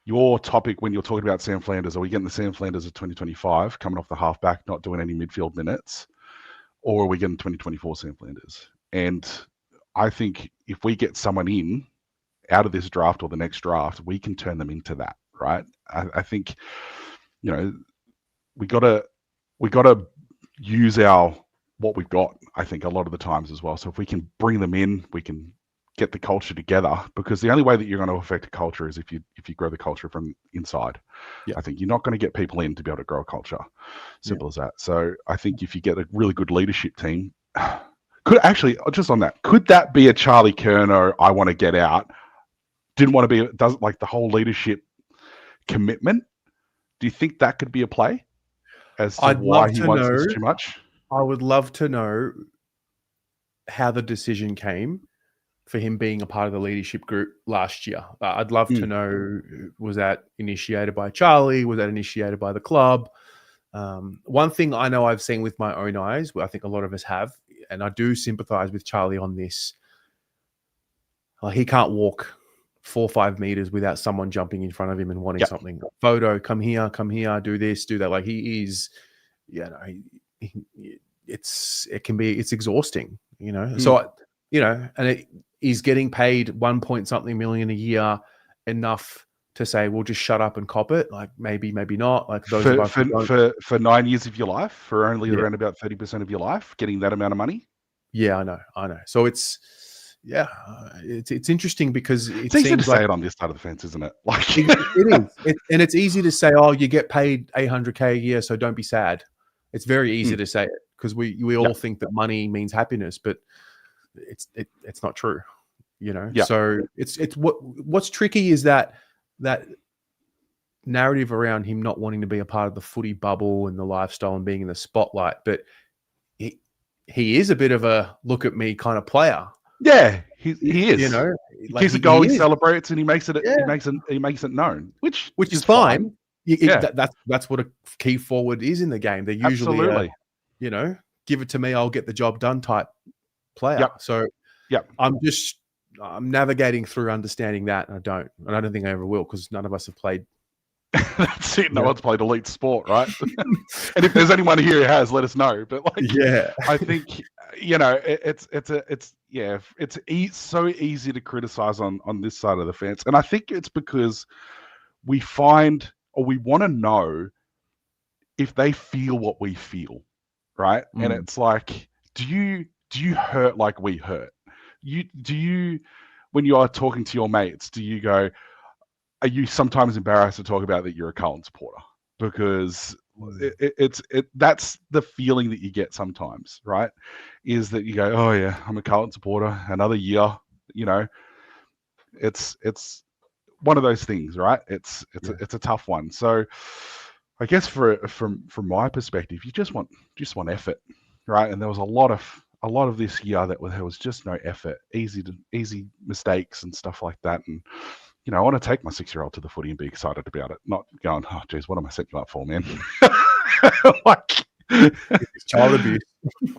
your topic when you're talking about Sam Flanders, are we getting the Sam Flanders of 2025 coming off the halfback, not doing any midfield minutes, or are we getting 2024 Sam Flanders? And I think if we get someone in out of this draft or the next draft, we can turn them into that, right? I think, we gotta use what we've got, I think, a lot of the times as well. So if we can bring them in, we can get the culture together, because the only way that you're going to affect a culture is if you grow the culture from inside. Yeah. I think you're not going to get people in to be able to grow a culture. Simple as that. So I think if you get a really good leadership team, could actually, just on that, could that be a Charlie Curnow, I want to get out, didn't want to be, doesn't like the whole leadership commitment? Do you think that could be a play as to I'd why love he to wants know. this too much? I would love to know how the decision came for him being a part of the leadership group last year. I'd love to know, was that initiated by Charlie? Was that initiated by the club? One thing I know I've seen with my own eyes, I think a lot of us have, and I do sympathize with Charlie on this. He can't walk 4 or 5 meters without someone jumping in front of him and wanting something. Photo, come here, do this, do that. Like he is, it's exhausting, So, and he's getting paid 1 point something million a year, enough to say, we'll just shut up and cop it. Like maybe not. Like those of us for 9 years of your life, for only around about 30% of your life, getting that amount of money. Yeah, I know. So it's interesting because it's easy to say it on this side of the fence, isn't it? Like it is, and it's easy to say, oh, you get paid $800K a year, so don't be sad. It's very easy to say it because we all think that money means happiness, but it's not true, So it's what's tricky is that narrative around him not wanting to be a part of the footy bubble and the lifestyle and being in the spotlight, but he is a bit of a look at me kind of player. Yeah, he is. He like keeps it going, he celebrates, and he makes it known, which is fine. That's what a key forward is in the game. They're usually give it to me, I'll get the job done type player. So I'm navigating through understanding that, and I don't think I ever will, because none of us have played. That's it. No one's played elite sport, right? And if there's anyone here who has, let us know. But I think it's so easy to criticize on this side of the fence, and I think it's because we find, or we want to know, if they feel what we feel, right? And it's like, do you hurt like we hurt? When you are talking to your mates, do you go, are you sometimes embarrassed to talk about that you're a Carlton supporter? Because that's the feeling that you get sometimes, right? Is that you go, oh yeah, I'm a Carlton supporter, another year, it's one of those things, right? It's a tough one. So I guess from my perspective, you just want effort, right? And there was a lot of this year that there was just no effort, easy mistakes and stuff like that. And I want to take my 6-year-old to the footy and be excited about it, not going, oh geez, what am I setting you up for, man? It's child abuse.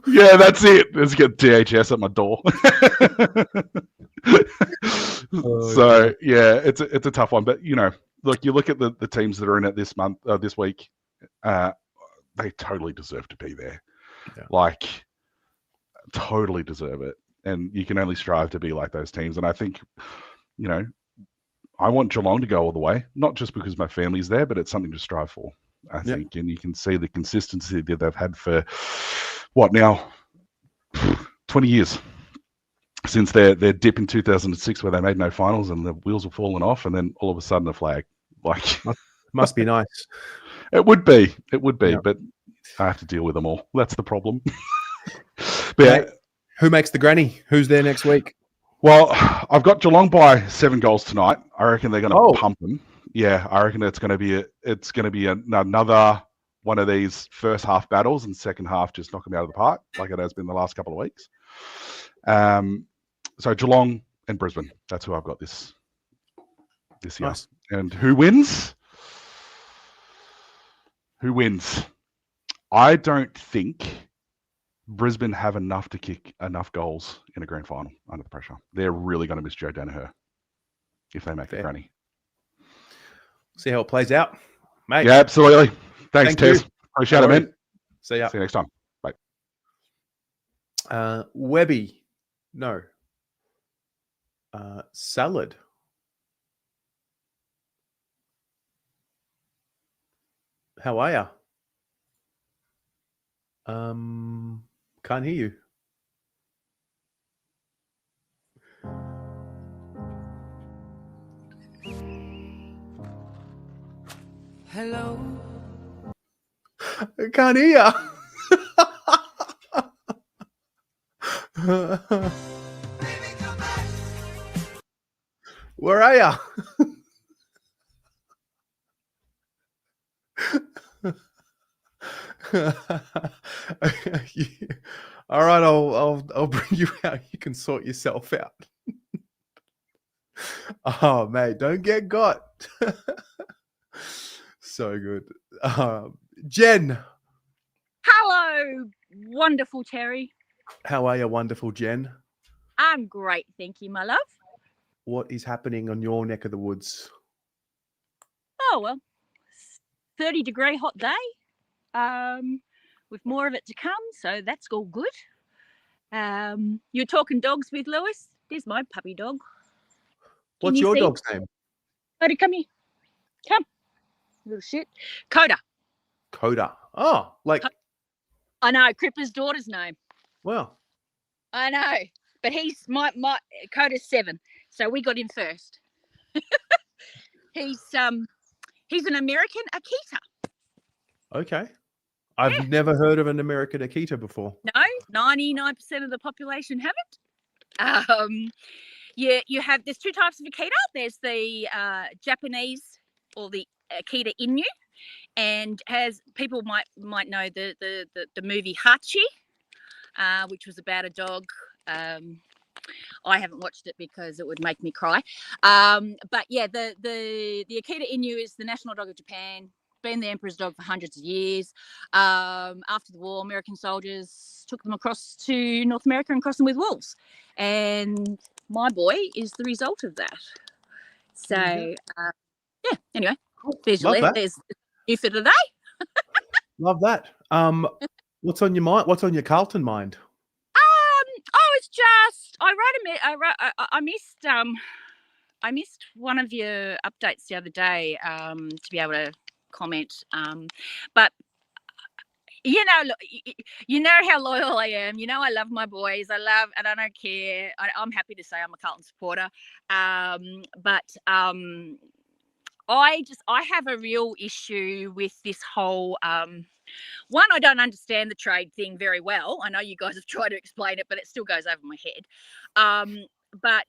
Yeah, that's it. Let's get DHS at my door. It's a tough one. But look, you look at the teams that are in it this week, they totally deserve to be there. Like, totally deserve it. And you can only strive to be like those teams. And I think, I want Geelong to go all the way, not just because my family's there, but it's something to strive for, I think. And you can see the consistency that they've had for, what now, 20 years, since their dip in 2006 where they made no finals and the wheels were falling off, and then all of a sudden a flag. Like, must be nice. It would be, but I have to deal with them all. That's the problem. But who makes the granny? Who's there next week? Well, I've got Geelong by 7 goals tonight. I reckon they're going to pump them. Yeah, I reckon it's going to be another one of these first half battles, and second half just knock them out of the park, like it has been the last couple of weeks. So Geelong and Brisbane. That's who I've got this year. Nice. And who wins? I don't think Brisbane have enough to kick enough goals in a grand final under the pressure. They're really going to miss Joe Danaher if they make the granny. See how it plays out, mate. Yeah, absolutely. Thanks, Tez. Appreciate it, man. See you next time. Bye. Webby. No. Salad. How are you? Can't hear you. Hello. I can't hear. Where are you? All right, I'll bring you out. You can sort yourself out. Oh, mate, don't get got. So good. Jen. Hello, wonderful Terry. How are you, wonderful Jen? I'm great, thank you, my love. What is happening on your neck of the woods? Oh, well, 30-degree hot day, with more of it to come, so that's all good. You're talking dogs with Lewis. There's my puppy dog. What's your dog's name? Coda, come here. Come. Little shit. Coda. Coda. Oh, like, I know, Cripper's daughter's name. well, I know. But he's my Coda's 7, so we got him first. He's an American Akita. okay. I've never heard of an American Akita before. No, 99% of the population haven't. You have, there's 2 types of Akita. There's the Japanese, or the Akita Inu, and as people might know the movie Hachi, which was about a dog. I haven't watched it because it would make me cry. But yeah, the Akita Inu is the national dog of Japan. Been the emperor's dog for hundreds of years. After the war, American soldiers took them across to North America and crossed them with wolves. And my boy is the result of that. So, yeah, anyway, there's your letter. There's you for today. Love that. What's on your mind? What's on your Carlton mind? It's just I missed one of your updates the other day to be able to comment. But look, you know how loyal I am. You know I love my boys. And I don't care. I'm happy to say I'm a Carlton supporter. But I have a real issue with this whole one, I don't understand the trade thing very well. I know you guys have tried to explain it, but it still goes over my head. But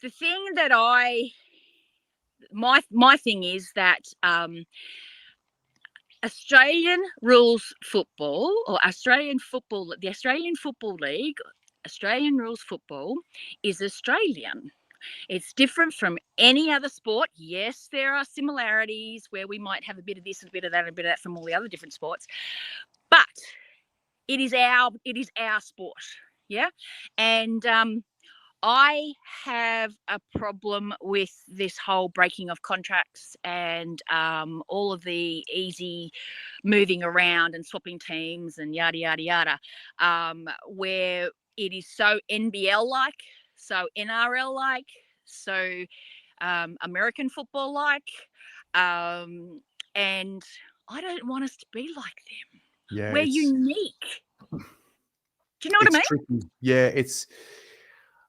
the thing that my thing is that Australian rules football, or the Australian Football League, Australian rules football is Australian. It's different from any other sport. Yes, there are similarities where we might have a bit of this and a bit of that and a bit of that from all the other different sports, but it is our sport, yeah. And I have a problem with this whole breaking of contracts and all of the easy moving around and swapping teams and yada yada yada, where it is so NBL-like. So NRL-like, so American football-like, and I don't want us to be like them. Yeah, we're unique. Do you know what I mean? Tricky. Yeah,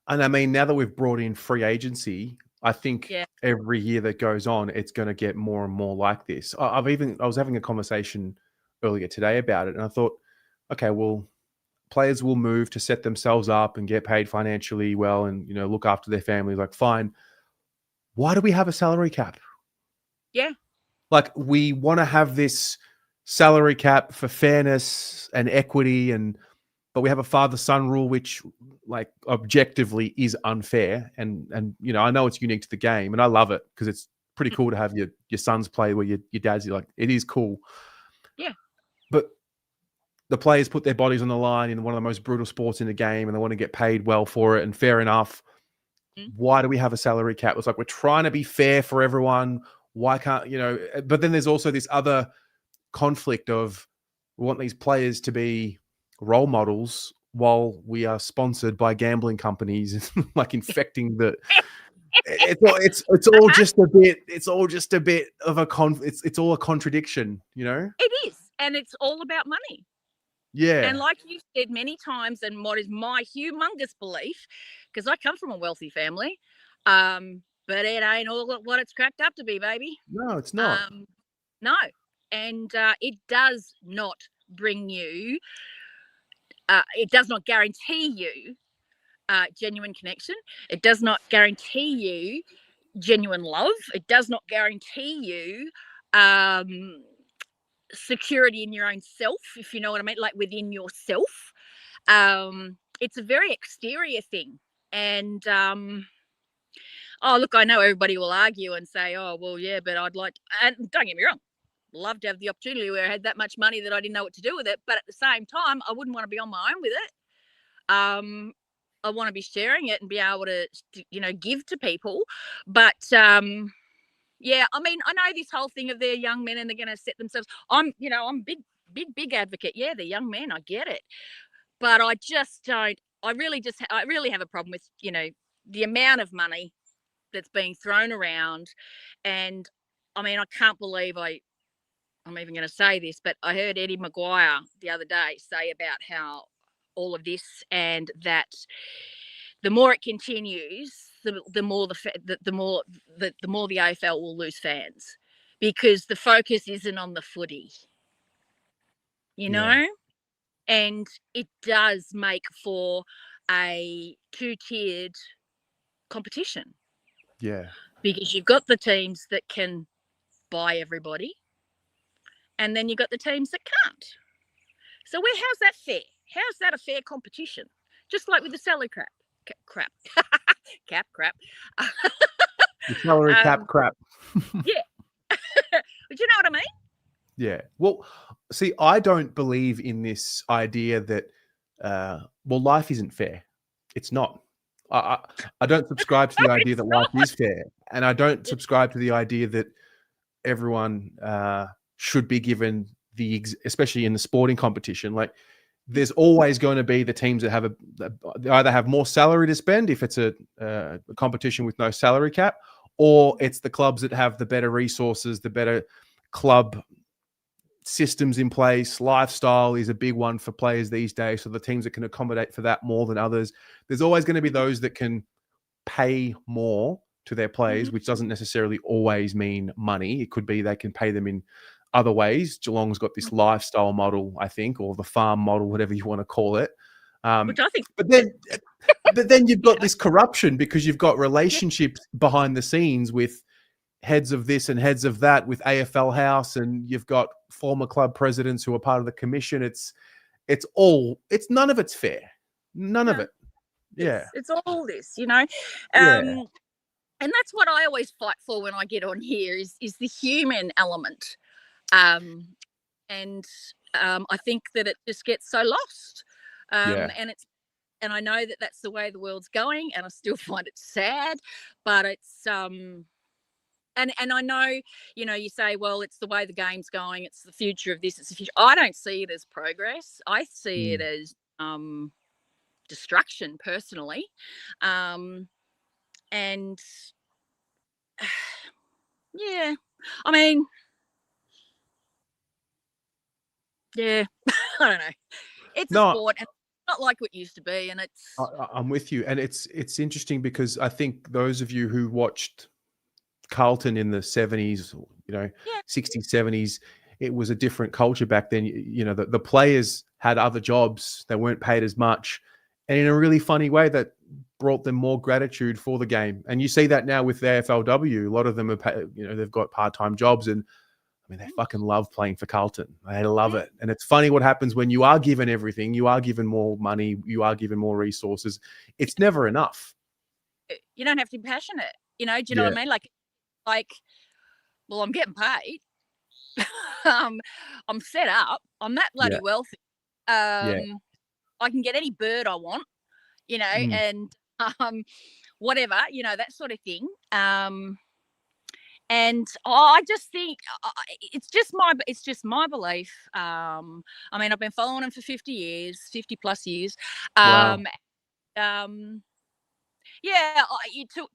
and I mean, now that we've brought in free agency, I think every year that goes on, it's going to get more and more like this. I was having a conversation earlier today about it, and I thought, okay, well, players will move to set themselves up and get paid financially well and, look after their families. Like, fine. Why do we have a salary cap? Yeah. Like, we want to have this salary cap for fairness and equity, but we have a father-son rule, which, like, objectively is unfair. And I know it's unique to the game, and I love it because it's pretty cool to have your sons play where your dad's like, it is cool. Yeah. But the players put their bodies on the line in one of the most brutal sports in the game, and they want to get paid well for it, and fair enough. Why do we have a salary cap? It's like, we're trying to be fair for everyone. Why can't, but then there's also this other conflict of, we want these players to be role models while we are sponsored by gambling companies, like infecting the, it's all just a bit of a it's all a contradiction, It is. And it's all about money. Yeah. And like you've said many times, and what is my humongous belief, because I come from a wealthy family, but it ain't all what it's cracked up to be, baby. No, it's not. No, and it does not bring you. It does not guarantee you genuine connection. It does not guarantee you genuine love. It does not guarantee you security in your own self, if you know what I mean, like within yourself. It's a very exterior thing. And oh, look, I know everybody will argue and say, oh, well, yeah, but I'd like, and don't get me wrong, love to have the opportunity where I had that much money that I didn't know what to do with it. But at the same time, I wouldn't want to be on my own with it. I want to be sharing it and be able to, you know, give to people. But yeah, I mean, I know this whole thing of they're young men and they're going to set themselves. I'm big advocate. Yeah, they're young men. I get it. But I just don't. I really have a problem with, you know, the amount of money that's being thrown around. And I mean, I can't believe I'm even going to say this, but I heard Eddie Maguire the other day say about how all of this, and that the more it continues, the more the AFL will lose fans, because the focus isn't on the footy, you know, and it does make for a two-tiered competition. Yeah. Because you've got the teams that can buy everybody, and then you've got the teams that can't. So how's that fair? How's that a fair competition? Just like with the salary crap. The salary cap crap. Yeah. But you know what I mean? Yeah. Well, see, I don't believe in this idea that, well, life isn't fair. It's not. I don't subscribe to the idea that life is fair. And I don't subscribe to the idea that everyone should be given especially in the sporting competition. Like, there's always going to be the teams that have either have more salary to spend if it's a competition with no salary cap, or it's the clubs that have the better resources, the better club systems in place. Lifestyle is a big one for players these days, so the teams that can accommodate for that more than others. There's always going to be those that can pay more to their players, which doesn't necessarily always mean money. It could be they can pay them in other ways. Geelong's got this lifestyle model, I think, or the farm model, whatever you want to call it. Which I think. But then you've got this corruption, because you've got relationships behind the scenes with heads of this and heads of that with AFL House, and you've got former club presidents who are part of the commission. It's none of it's fair. None of it. Yeah. It's all this, you know. And that's what I always fight for when I get on here is the human element. And I think that it just gets so lost. And I know that that's the way the world's going, and I still find it sad, but it's and I know, you know, you say, well, it's the way the game's going, it's the future of this, it's the future. I don't see it as progress. I see it as destruction, personally. And yeah, I mean, yeah, I don't know. It's a sport, and it's not like what it used to be, and it's. I'm with you, and it's interesting because I think those of you who watched Carlton in the 70s, you know, 60s, 70s, it was a different culture back then. You know, the players had other jobs; they weren't paid as much, and in a really funny way that brought them more gratitude for the game. And you see that now with the AFLW. A lot of them are, you know, they've got part-time jobs, and I mean, they fucking love playing for Carlton. They love it. And it's funny what happens when you are given everything, you are given more money, you are given more resources. It's never enough. You don't have to be passionate, you know, do you know what I mean? Like, well, I'm getting paid. I'm set up. I'm that bloody wealthy. I can get any bird I want, you know, and whatever, you know, that sort of thing. And I just think it's just my belief. I mean, I've been following him for 50 plus years. Wow. Yeah,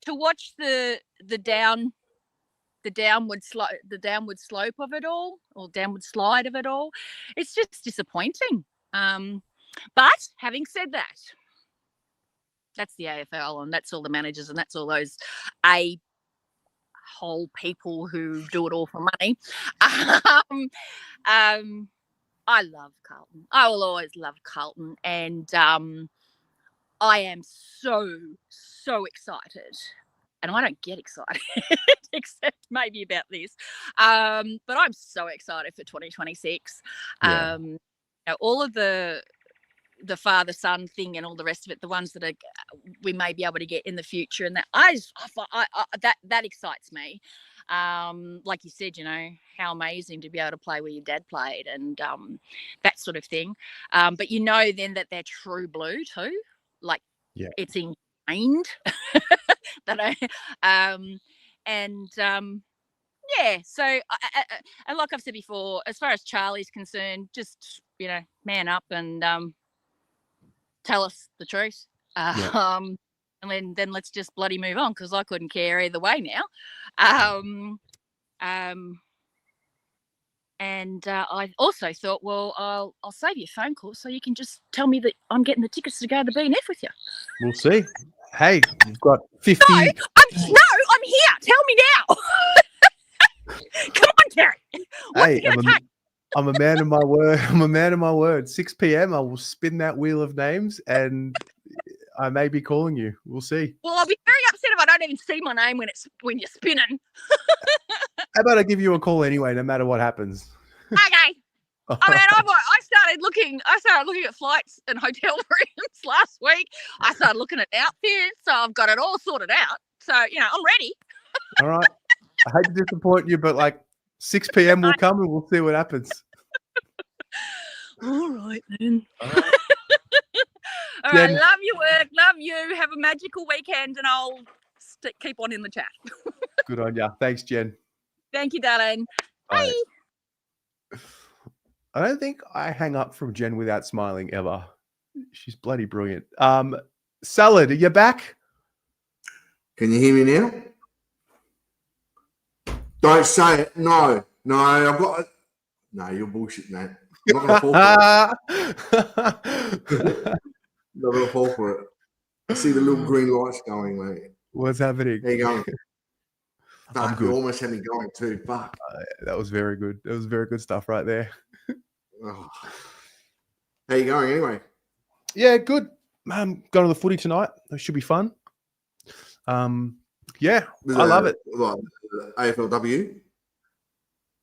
to watch the downward slope of it all, or downward slide of it all, it's just disappointing. But having said that, that's the AFL, and that's all the managers, and that's all those whole people who do it all for money. I love Carlton. I will always love Carlton, and I am so excited. And I don't get excited except maybe about this. But I'm so excited for 2026. Yeah. All of the father-son thing and all the rest of it, the ones that we may be able to get in the future, and that that excites me. Like you said, how amazing to be able to play where your dad played, and that sort of thing. But then that they're true blue too, like it's ingrained. that so and like I've said before, as far as Charlie's concerned, just man up and tell us the truth. And then let's just bloody move on, because I couldn't care either way now. And I also thought, well, I'll save you a phone call so you can just tell me that I'm getting the tickets to go to the B&F with you. We'll see. Hey, you've got 50. I'm here. Tell me now. Come on, Terry. Hey, I'm a man of my word. I'm a man of my word. 6 p.m. I will spin that wheel of names, and I may be calling you. We'll see. Well, I'll be very upset if I don't even see my name when you're spinning. How about I give you a call anyway, no matter what happens? Okay. I started looking at flights and hotel rooms last week. I started looking at outfits, so I've got it all sorted out. So, I'm ready. All right. I hate to disappoint you, but 6 p.m. will come and we'll see what happens. All right, then. All right. All right, love your work. Love you. Have a magical weekend, and I'll keep on in the chat. Good on ya. Thanks, Jen. Thank you, darling. Bye. I don't think I hang up from Jen without smiling ever. She's bloody brilliant. Salad, are you back? Can you hear me now? Don't say it. No, I've got it. No, you're bullshit, mate. I'm not going to fall for it. I see the little green lights going, mate. What's happening? How you going? I'm good. You almost had me going too. Fuck. That was very good. That was very good stuff right there. Oh. How you going anyway? Yeah, good. Going to the footy tonight. It should be fun. Yeah, I love it. Like AFLW?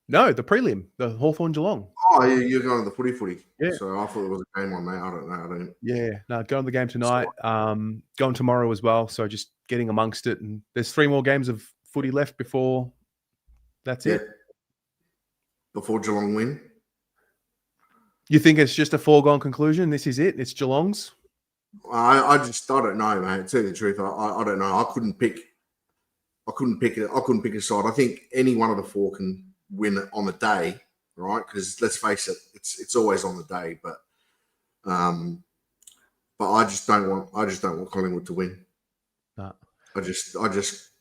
No, the prelim, the Hawthorn Geelong. Oh, you're going to the footy. Yeah. So I thought it was a game on, mate. I don't know. Yeah, no, going to the game tonight. Going tomorrow as well. So just getting amongst it. And there's 3 more games of footy left before that's it. Before Geelong win. You think it's just a foregone conclusion? This is it? It's Geelong's? I don't know, mate. To tell you the truth, I don't know. I couldn't pick a side. I think any one of the 4 can win it on the day, right? Because let's face it, it's always on the day. But I just don't want Collingwood to win. No.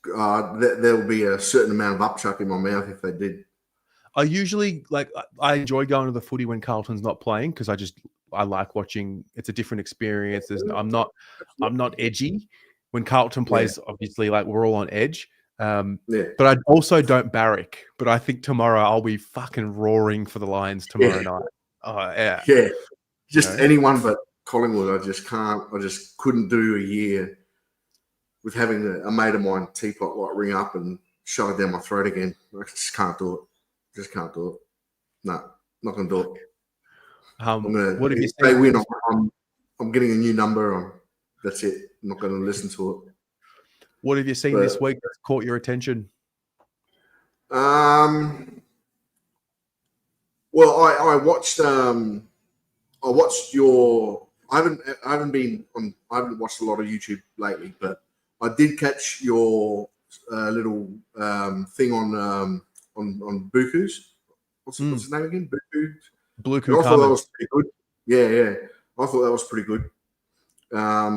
There'll be a certain amount of upchuck in my mouth if they did. I usually I enjoy going to the footy when Carlton's not playing, because I like watching. It's a different experience. I'm not edgy when Carlton plays. Obviously, we're all on edge. But I also don't barrack. But I think tomorrow I'll be fucking roaring for the Lions tomorrow night. Oh yeah. Yeah. Just anyone but Collingwood. I just couldn't do a year with having a mate of mine teapot ring up and shove it down my throat again. I just can't do it. No, not gonna do it. What have you if they seen? win, I'm getting a new number. That's it. I'm not going to listen to it. What have you seen this week that's caught your attention? Well, I watched. I watched your. I haven't watched a lot of YouTube lately, but I did catch your little thing on Buku's. What's his name again? Blue I thought that was pretty good. Yeah. I thought that was pretty good. I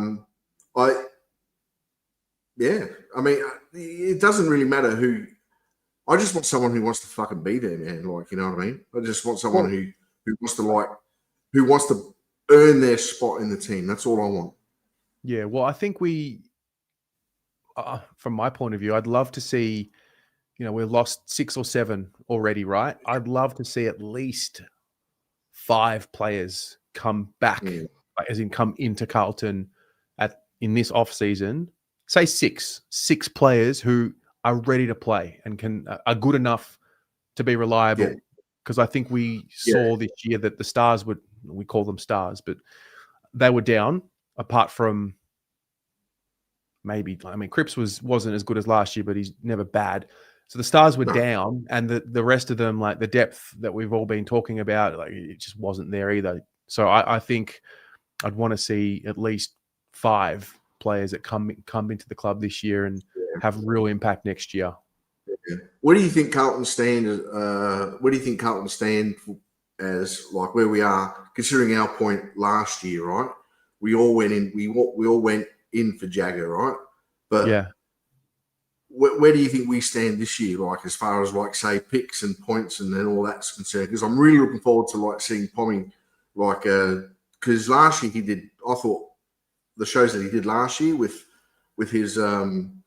mean, it doesn't really matter who. I just want someone who wants to fucking be there, man. You know what I mean? I just want someone who wants to earn their spot in the team. That's all I want. Yeah. Well, I think from my point of view, I'd love to see we've lost 6 or 7 already, right? I'd love to see at least 5 players come back, as in come into Carlton in this off season. Say 6 players who are ready to play and are good enough to be reliable. Because I think we saw this year that the stars we call them stars, but they were down. Apart from maybe, Cripps wasn't as good as last year, but he's never bad. So the stars were down, and the rest of them, like the depth that we've all been talking about, like it just wasn't there either. So I think I'd want to see at least 5 players that come into the club this year and have real impact next year. Where do you think Carlton stand? As like where we are, considering our point last year, right? We all went in. We all went in for Jagger, right? But where do you think we stand this year, like as far as like say picks and points and then all that's concerned? Because I'm really looking forward to like seeing Pommy, like because last year he did. I thought the shows that he did last year with his breakdown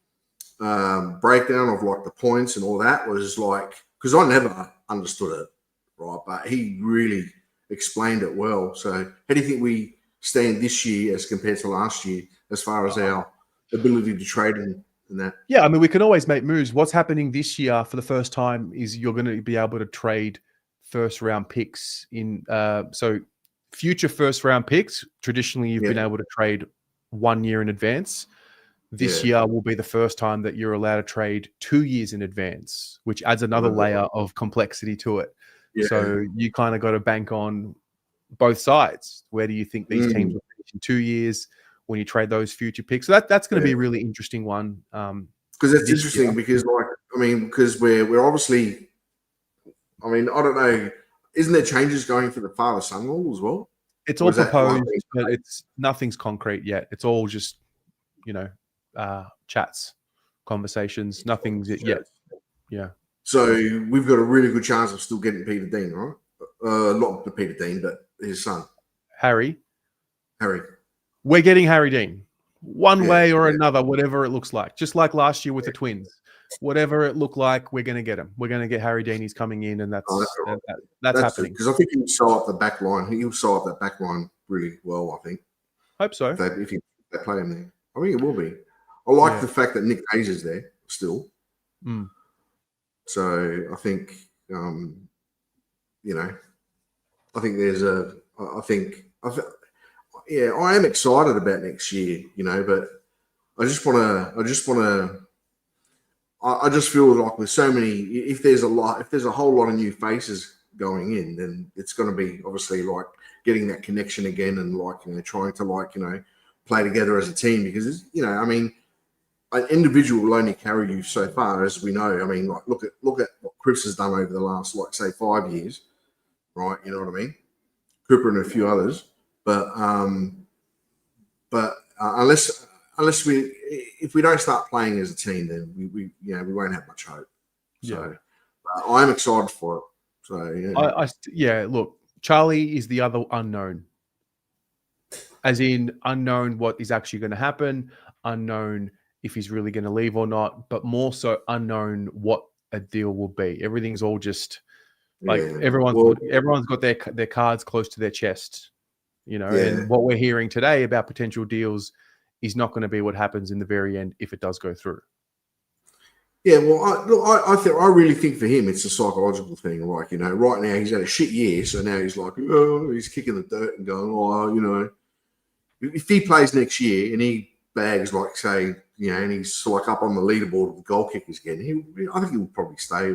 of like the points and all that was like, because I never understood it, right? But he really explained it well. So how do you think we stand this year as compared to last year as far as our ability to trade and that? Yeah, we can always make moves. What's happening this year for the first time is you're going to be able to trade first round picks in so future first round picks. Traditionally, you've been able to trade 1 year in advance. This year will be the first time that you're allowed to trade 2 years in advance, which adds another layer of complexity to it. So you kind of got to bank on both sides. Where do you think these teams will finish in 2 years when you trade those future picks? So that's going to be a really interesting one. Because it's interesting because because we're obviously, I don't know, isn't there changes going for the father-son rule as well? It's all proposed, but nothing's concrete yet. It's all just, chats, conversations. Nothing's yet. Yeah. So we've got a really good chance of still getting Peter Dean, right? Not Peter Dean, but his son, Harry. We're getting Harry Dean one way or another, whatever it looks like. Just like last year with the Twins, whatever it looked like, we're going to get him. We're going to get Harry Dean. He's coming in, and that's happening. Because I think he'll sew up the back line. He'll sew up that back line really well. I think. Hope so. If they play him there, I think it will be. I like the fact that Nick Hayes is there still. So I think, I think there's I am excited about next year, but I just feel like with so many, if there's a whole lot of new faces going in, then it's going to be obviously like getting that connection again and trying to play together as a team because an individual will only carry you so far, as we know. Look at what Chris has done over the last, say, 5 years, right? You know what I mean? Cooper and a few others, but if we don't start playing as a team, then we won't have much hope. So I'm excited for it. So look, Charlie is the other unknown, as in unknown what is actually going to happen, unknown if he's really going to leave or not, but more so unknown what a deal will be. Everything's all just everyone's got their cards close to their chest, and what we're hearing today about potential deals is not going to be what happens in the very end if it does go through. Yeah, well, I really think for him it's a psychological thing. Like, right now he's had a shit year, so now he's like, he's kicking the dirt and going, if he plays next year and he bags and he's like up on the leaderboard of the goal kickers again, I think he'll probably stay.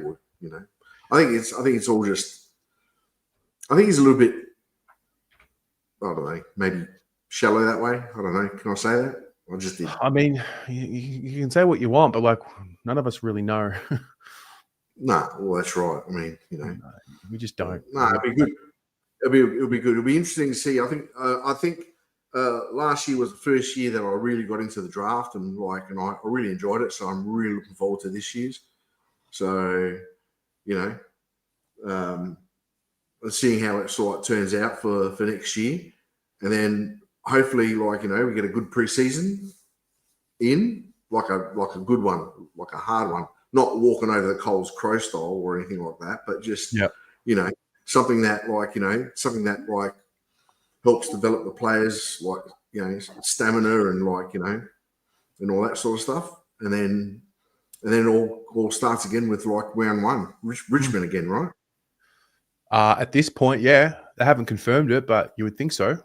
I think it's all just. I think he's a little bit. I don't know, maybe shallow that way. I don't know. Can I say that? I just did. You can say what you want, but none of us really know. No, well, that's right. We just don't. No, it'll be good. It'll be good. It'll be interesting to see. I think last year was the first year that I really got into the draft and I really enjoyed it. So I'm really looking forward to this year's. So, seeing how it sort of turns out for next year, and then hopefully, we get a good preseason in, like a good one, like a hard one, not walking over the coals crow style or anything like that, but just Yep. you know, something that helps develop the players, like, you know, stamina and like, you know, and all that sort of stuff, and then it all starts again with like round one, Richmond again, right? At this point, yeah, they haven't confirmed it, but you would think so.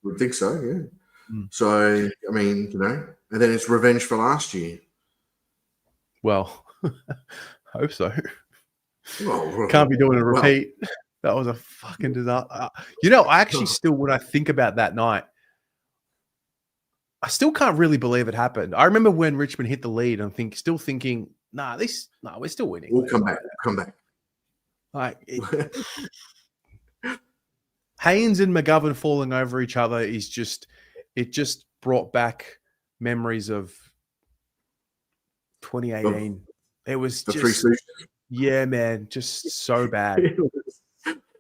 Would think so, yeah. Mm. So I mean, you know, and then it's revenge for last year. Well, hope so. Well, Can't be doing a well, repeat. That was a fucking disaster. You know, I actually still, when I think about that night, I still can't really believe it happened. I remember when Richmond hit the lead, I'm still thinking, we're still winning. we'll come back. Like Haynes and McGovern falling over each other is just brought back memories of 2018. It was The just, Three Stooges. yeah, man, just so bad.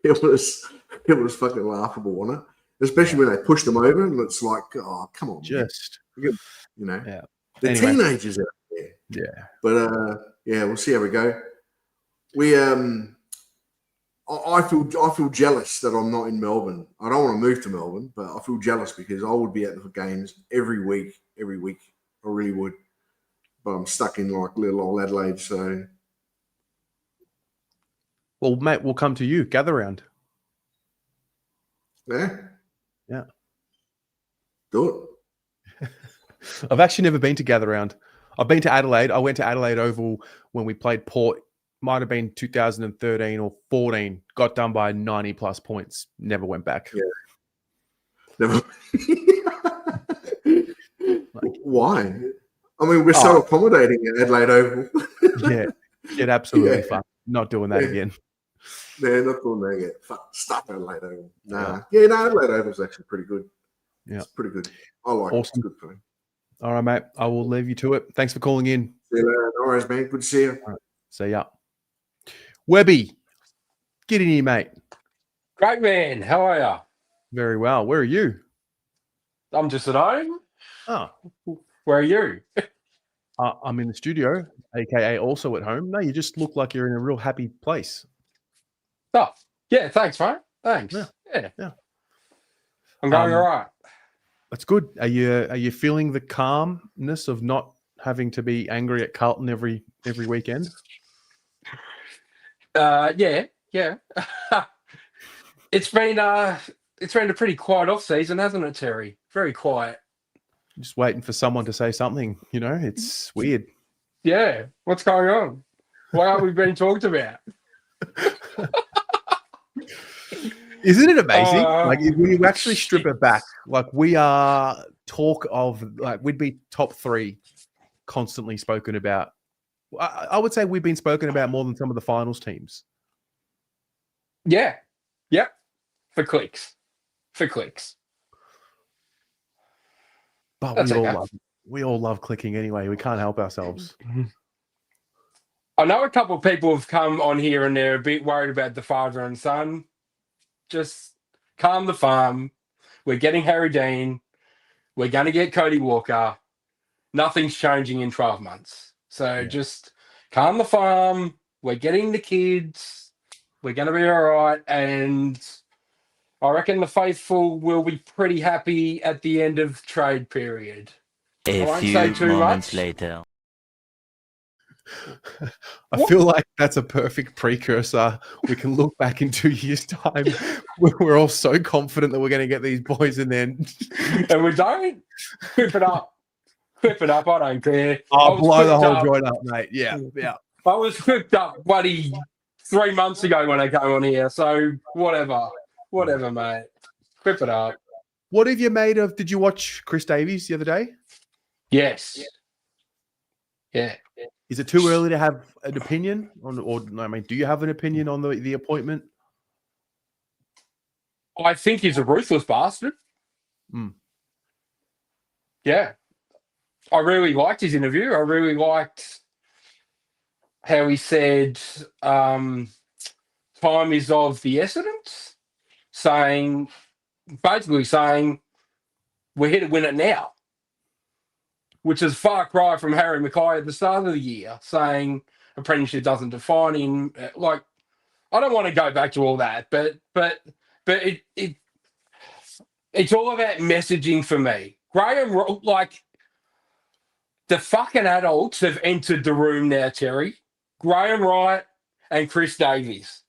It was fucking laughable, wasn't it? Especially when they pushed them over, and it's like, oh, come on, Just, man. You know, yeah. the Anyway. teenagers out there. Yeah. But yeah, we'll see how we go. We I feel jealous that I'm not in Melbourne. I don't want to move to Melbourne, but I feel jealous because I would be at the games every week. I really would. But I'm stuck in like little old Adelaide, so. Well, mate, we'll come to you. Gather round. Yeah. Yeah. Do it. I've actually never been to Gather Round. I've been to Adelaide. I went to Adelaide Oval when we played Port. Might have been 2013 or 14. Got done by 90 plus points. Never went back. Yeah. Never. Why? I mean, we're so accommodating at Adelaide Oval. Yeah. Get absolutely fucked. Not doing that again. Yeah, not doing that again. Fuck, stop Adelaide Oval. Nah. Yeah, no, Adelaide Oval's actually pretty good. Yeah. It's pretty good. I like it. It's good for me. All right, mate. I will leave you to it. Thanks for calling in. See you later. No worries, man. Good to see you. All right. See ya. Webby, get in here, mate. Great, man. How are you? Very well. Where are you? I'm just at home. Oh, Where are you? I'm in the studio, aka also at home. No, you just look like you're in a real happy place. Oh, yeah. Thanks, mate. Thanks. Yeah. I'm going all right. That's good. Are you feeling the calmness of not having to be angry at Carlton every weekend? Yeah. It's been a pretty quiet off season, hasn't it, Terry? Very quiet. Just waiting for someone to say something. You know, it's weird. Yeah. What's going on? Why aren't we being talked about? Isn't it amazing? Like, if we actually strip it back, like, we are talk of, like, we'd be top 3 constantly spoken about. I would say we've been spoken about more than some of the finals teams. Yeah. Yep. For clicks. But That's we all love clicking anyway. We can't help ourselves. I know a couple of people have come on here and they're a bit worried about the father and son. Just calm the farm. We're getting Harry Dean. We're going to get Cody Walker. Nothing's changing in 12 months. So just calm the farm. We're getting the kids. We're going to be all right. And I reckon the faithful will be pretty happy at the end of trade period. A few moments later. I feel like that's a perfect precursor. We can look back in 2 years' time when we're all so confident that we're going to get these boys, and then and we don't. Whip it up. I don't care. I'll blow the whole joint up, mate. Yeah. I was whipped up, bloody 3 months ago when I came on here. So whatever, mate. Whip it up. What have you made of? Did you watch Chris Davies the other day? Yes. Yeah. Is it too early to have an opinion on, or I mean, do you have an opinion on the appointment? I think he's a ruthless bastard. Yeah. I really liked his interview. I really liked how he said time is of the essence, basically saying we're here to win it now. which is far cry from Harry Mackay at the start of the year, saying apprenticeship doesn't define him. Like, I don't want to go back to all that, but it's all about messaging for me. Graham, like, the fucking adults have entered the room now, Terry. Graham Wright and Chris Davies.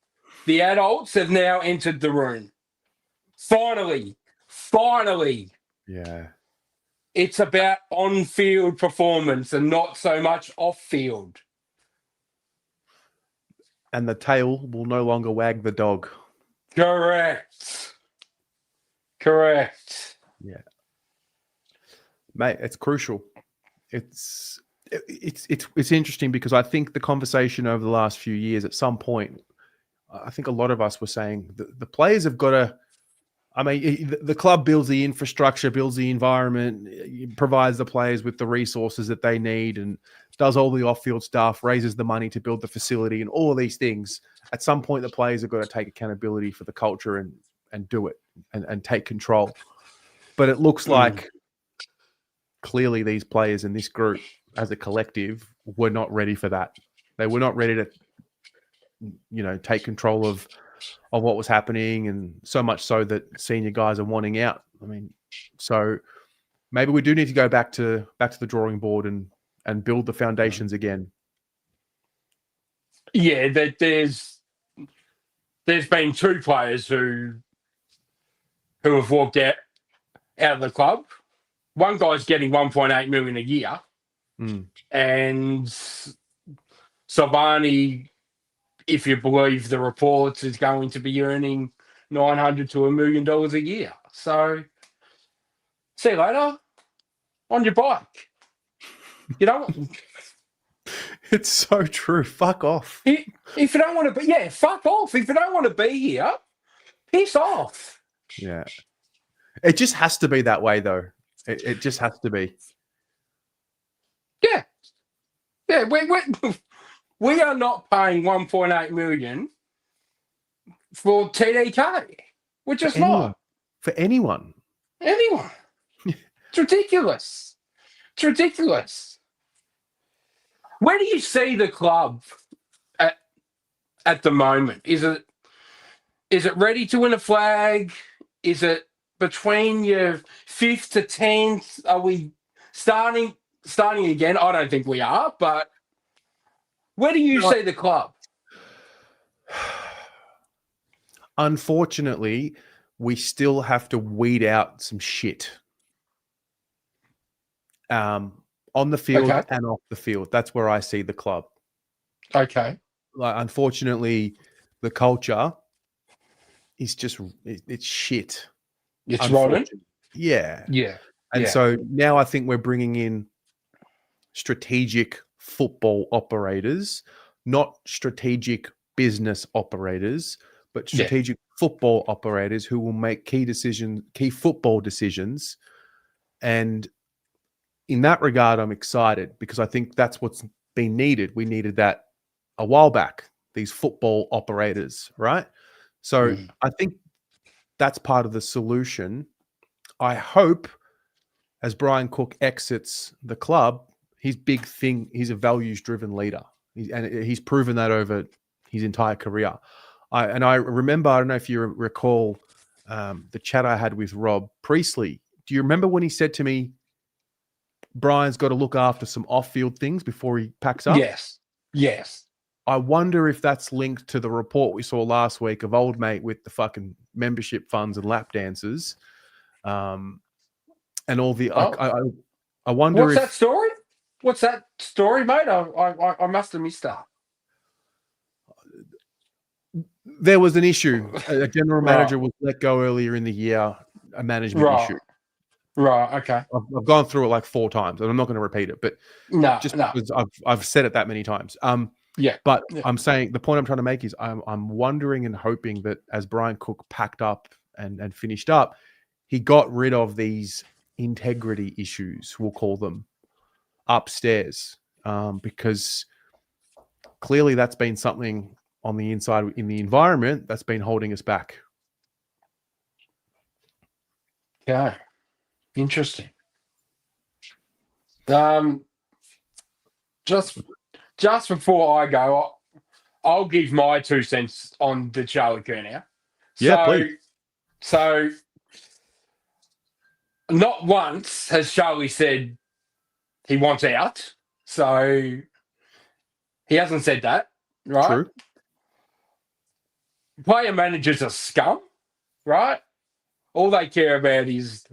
The adults have now entered the room. Finally. Yeah. It's about on-field performance and not so much off-field. And the tail will no longer wag the dog. Correct. Yeah. Mate, it's crucial. It's interesting because I think the conversation over the last few years, at some point, I think a lot of us were saying the players have got to. I mean, the club builds the infrastructure, builds the environment, provides the players with the resources that they need, and does all the off-field stuff, raises the money to build the facility, and all of these things. At some point, the players have got to take accountability for the culture and do it and take control. But it looks like clearly these players in this group, as a collective, were not ready for that. They were not ready to, take control of what was happening, and so much so that senior guys are wanting out. I mean, so maybe we do need to go back to the drawing board and build the foundations again. Yeah, there's been two players who have walked out of the club. One guy's getting 1.8 million a year, and Savani, if you believe the reports, is going to be earning $900 to $1 million a year. So, see you later on your bike. You know, it's so true. Fuck off. If you don't want to be, fuck off. If you don't want to be here, piss off. Yeah, it just has to be that way, though. It just has to be. Yeah. We are not paying 1.8 million for TDK. We're just not. For anyone. It's ridiculous. Where do you see the club at the moment? Is it ready to win a flag? Is it between your 5th to 10th? Are we starting again? I don't think we are, but where do you see the club? Unfortunately, we still have to weed out some shit. On the field and off the field. That's where I see the club. Okay. Like, unfortunately, the culture is just, it's shit. It's rotten. Yeah. Yeah. And so now I think we're bringing in strategic football operators, not strategic business operators, but strategic football operators who will make key football decisions. And in that regard, I'm excited because I think that's what's been needed. We needed that a while back, these football operators, right? So I think that's part of the solution. I hope as Brian Cook exits the club, his big thing, he's a values-driven leader. And he's proven that over his entire career. I remember, I don't know if you recall the chat I had with Rob Priestley. Do you remember when he said to me, Brian's got to look after some off-field things before he packs up? Yes. I wonder if that's linked to the report we saw last week of old mate with the fucking membership funds and lap dances, and all the. I wonder. What's that story? What's that story, mate? I must have missed that. There was an issue. A general manager was let go earlier in the year. A management issue. Right. Okay. I've gone through it like 4 times, and I'm not going to repeat it. But because I've said it that many times. But I'm saying the point I'm trying to make is I'm wondering and hoping that as Brian Cook packed up and finished up, he got rid of these integrity issues, we'll call them, upstairs, because clearly that's been something on the inside in the environment that's been holding us back. Yeah. Interesting. Just before I go, I'll give my 2 cents on the Charlie Curnow. Yeah, please. So, not once has Charlie said he wants out. So, he hasn't said that, right? True. Player managers are scum, right? All they care about is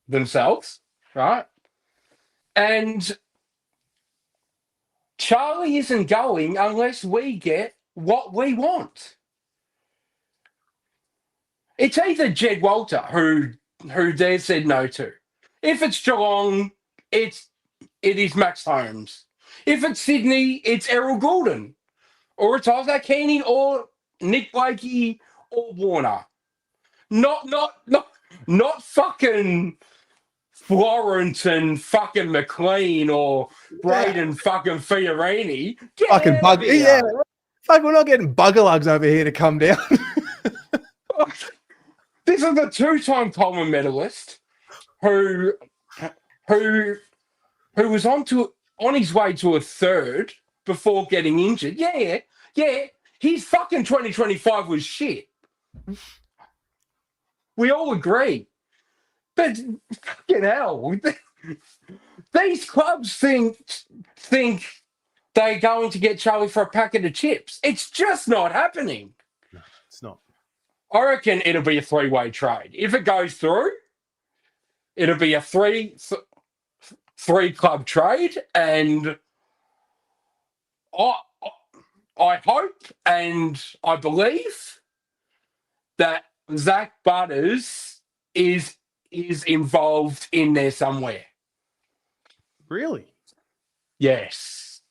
themselves, right? And Charlie isn't going unless we get what we want. It's either Jed Walter, who they said no to. If it's Geelong, it is Max Holmes. If it's Sydney, it's Errol Goulden. Or it's Isaac Heaney or Nick Blakey or Warner. Not fucking Florence and fucking McLean or Braden fucking Fiorini. Get Fucking out bug. of here. Yeah. Fuck, we're not getting buggerlugs over here to come down. This is the 2-time Coleman medalist who was on his way to a third before getting injured. Yeah. His fucking 2025 was shit. We all agree. But fucking hell, these clubs think they're going to get Charlie for a packet of chips. It's just not happening. No, it's not. I reckon it'll be a 3-way trade. If it goes through, it'll be a three club trade, and I hope and I believe that Zach Butters is involved in there somewhere. Really? Yes.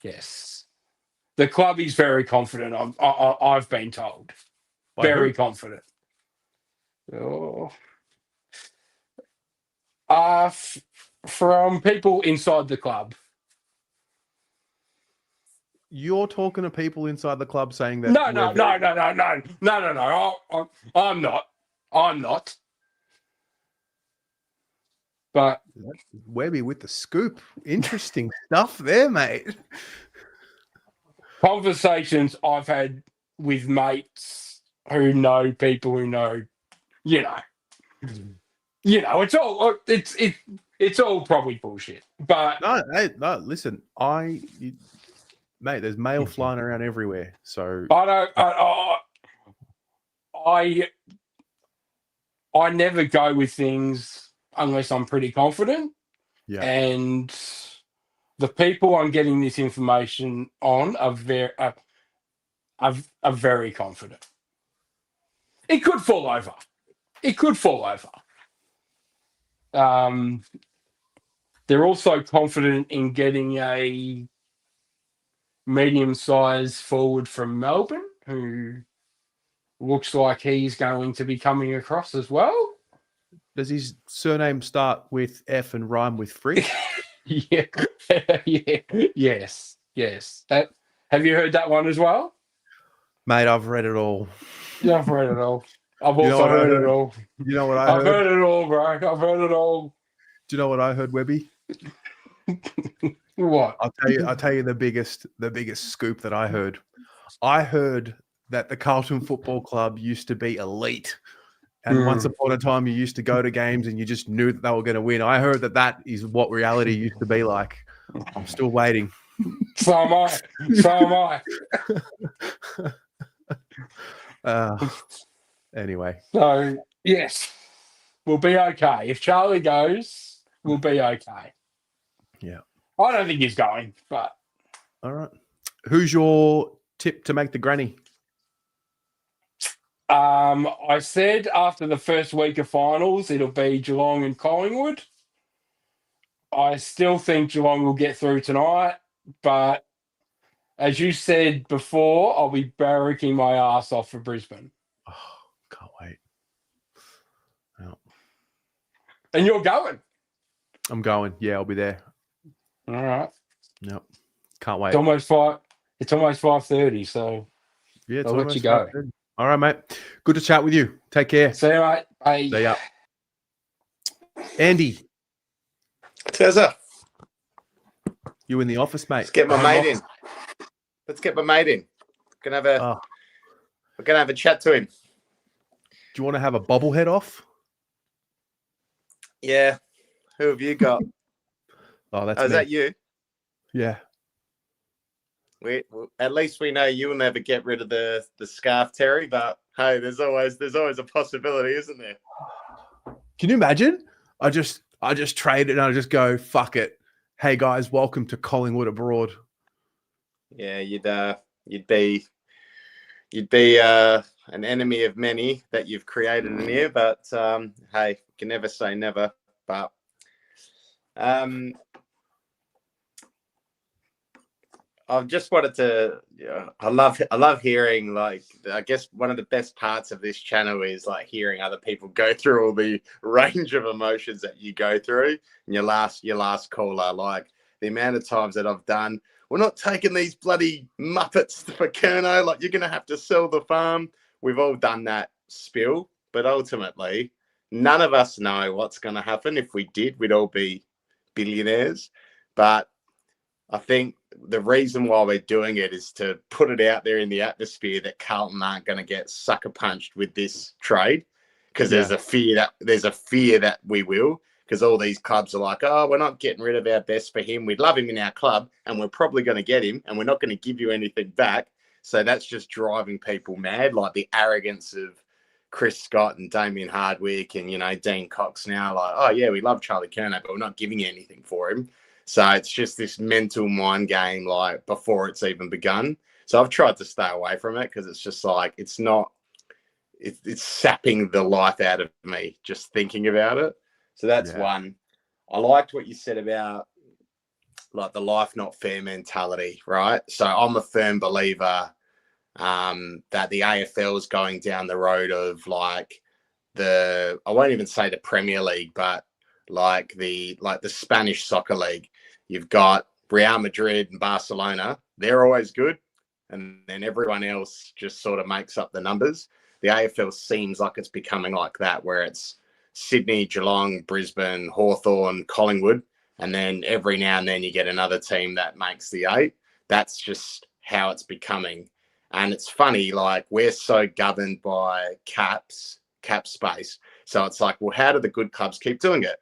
The club is very confident. I've been told. Very confident. Oh. From people inside the club. You're talking to people inside the club saying that. No. I'm not. But Webby with the scoop. Interesting stuff there, mate. Conversations I've had with mates who know people who know, it's all probably bullshit. But no, listen, mate, there's mail flying around everywhere. So I never go with things unless I'm pretty confident. Yeah. And the people I'm getting this information on are very confident. It could fall over. They're also confident in getting a medium-sized forward from Melbourne who looks like he's going to be coming across as well. Does his surname start with F and rhyme with Frick? Yeah. Yes. Have you heard that one as well? Mate, I've read it all. Yeah, I've read it all. I've also heard it all. You know what I heard? I've heard it all, bro. I've heard it all. Do you know what I heard, Webby? What? I'll tell you the biggest scoop that I heard. I heard that the Carlton Football Club used to be elite. And once upon a time, you used to go to games and you just knew that they were going to win. I heard that is what reality used to be like. I'm still waiting. So am I. Anyway. So, yes, we'll be okay. If Charlie goes, we'll be okay. Yeah. I don't think he's going, but. All right. Who's your tip to make the granny? I said after the first week of finals, it'll be Geelong and Collingwood. I still think Geelong will get through tonight, but as you said before, I'll be barracking my ass off for Brisbane. Oh, can't wait. No. And you're going? I'm going. Yeah, I'll be there. All right. Yep. Can't wait. It's almost 5:30, so yeah, I'll let you go. 5:30. All right, mate. Good to chat with you. Take care. See you, mate. Bye. See ya. Andy. Tezza. You in the office, mate? Let's get my I'm mate off. in. Let's get my mate in. We're Oh, gonna have a chat to him. do you want to have a bobblehead off? Yeah. Who have you got? Oh, that's Oh, is me. that you? Yeah. At least we know you'll never get rid of the scarf, Terry. But hey, there's always a possibility, isn't there? Can you imagine? I just trade it and I just go, fuck it. Hey guys, welcome to Collingwood abroad. Yeah, you'd be an enemy of many that you've created in here. But hey, you can never say never. But I've just wanted to. I love hearing, like, I guess one of the best parts of this channel is like hearing other people go through all the range of emotions that you go through. And your last caller, like the amount of times that I've done, we're not taking these bloody muppets for Curnow. Like, you're gonna have to sell the farm. We've all done that spill, but ultimately, none of us know what's going to happen. If we did, we'd all be billionaires. But I think the reason why we're doing it is to put it out there in the atmosphere that Carlton aren't going to get sucker punched with this trade, because there's a fear that we will, because all these clubs are like, oh, we're not getting rid of our best for him. We'd love him in our club and we're probably going to get him and we're not going to give you anything back. So that's just driving people mad, like the arrogance of Chris Scott and Damien Hardwick and, Dean Cox now, like, oh yeah, we love Charlie Curnow, but we're not giving you anything for him. So it's just this mental mind game, like, before it's even begun. So I've tried to stay away from it, because it's just like, it's sapping the life out of me just thinking about it. So that's one. I liked what you said about, like, the life not fair mentality, right? So I'm a firm believer that the AFL is going down the road of, like, I won't even say the Premier League, but like the Spanish soccer league. You've got Real Madrid and Barcelona. They're always good. And then everyone else just sort of makes up the numbers. The AFL seems like it's becoming like that, where it's Sydney, Geelong, Brisbane, Hawthorn, Collingwood. And then every now and then you get another team that makes the 8. That's just how it's becoming. And it's funny, like, we're so governed by cap space. So it's like, well, how do the good clubs keep doing it?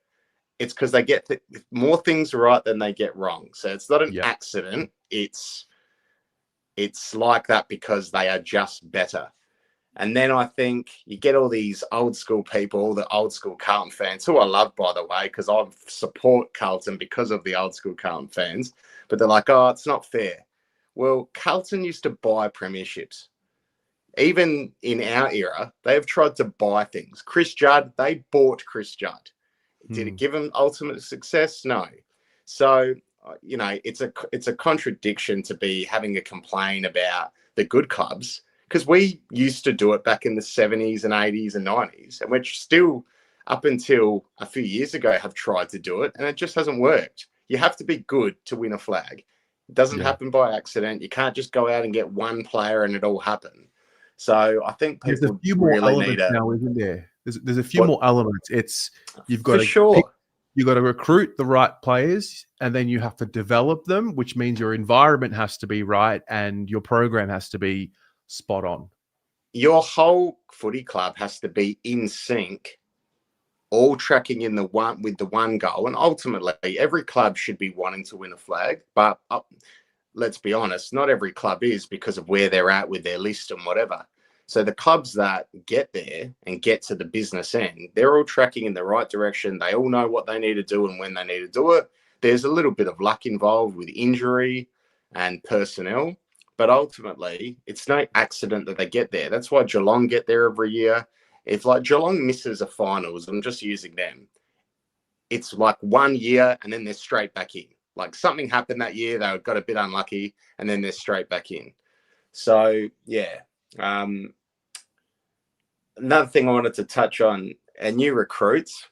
It's because they get more things right than they get wrong. So it's not an accident. It's like that because they are just better. And then I think you get all these old school people, the old school Carlton fans, who I love, by the way, because I support Carlton because of the old school Carlton fans. But they're like, oh, it's not fair. Well, Carlton used to buy premierships. Even in our era, they've tried to buy things. Chris Judd, they bought Chris Judd. Did it give him ultimate success? No. So, it's a contradiction to be having a complaint about the good clubs, because we used to do it back in the 70s and 80s and 90s, and we're still, up until a few years ago, have tried to do it, and it just hasn't worked. You have to be good to win a flag. It doesn't happen by accident. You can't just go out and get one player and it all happen. So I think people there's a few more really elements need now, isn't there? There's a few more elements. It's you've got you've got to recruit the right players, and then you have to develop them, which means your environment has to be right and your program has to be spot on. Your whole footy club has to be in sync, all tracking in with the one goal. And ultimately, every club should be wanting to win a flag. But let's be honest, not every club is, because of where they're at with their list and whatever. So the clubs that get there and get to the business end, they're all tracking in the right direction. They all know what they need to do and when they need to do it. There's a little bit of luck involved with injury and personnel, but ultimately it's no accident that they get there. That's why Geelong get there every year. If, like, Geelong misses a finals, I'm just using them, it's like 1 year and then they're straight back in. Like, something happened that year, they got a bit unlucky, and then they're straight back in. So, yeah. Another thing I wanted to touch on, new recruits.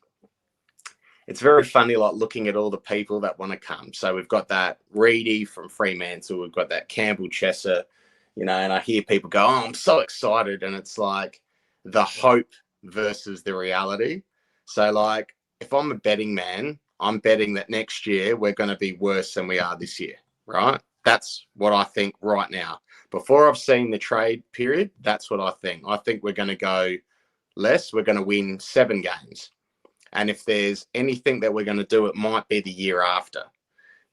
It's very funny, like, looking at all the people that want to come. So we've got that Reedy from Fremantle. We've got that Campbell Chesser, and I hear people go, oh, I'm so excited. And it's like the hope versus the reality. So, like, if I'm a betting man, I'm betting that next year we're going to be worse than we are this year, right? That's what I think right now. Before I've seen the trade period, that's what I think. I think we're going to go less. We're going to win 7 games. And if there's anything that we're going to do, it might be the year after.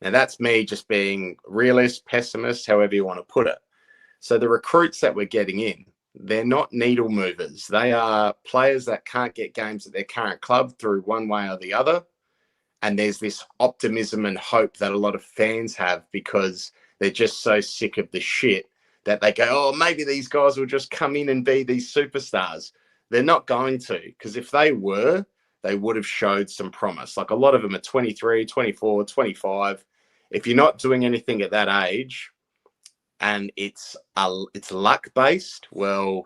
Now, that's me just being realist, pessimist, however you want to put it. So the recruits that we're getting in, they're not needle movers. They are players that can't get games at their current club through one way or the other. And there's this optimism and hope that a lot of fans have because they're just so sick of the shit that they go, oh, maybe these guys will just come in and be these superstars. They're not going to, because if they were, they would have showed some promise. Like a lot of them are 23, 24, 25. If you're not doing anything at that age and it's luck-based, well,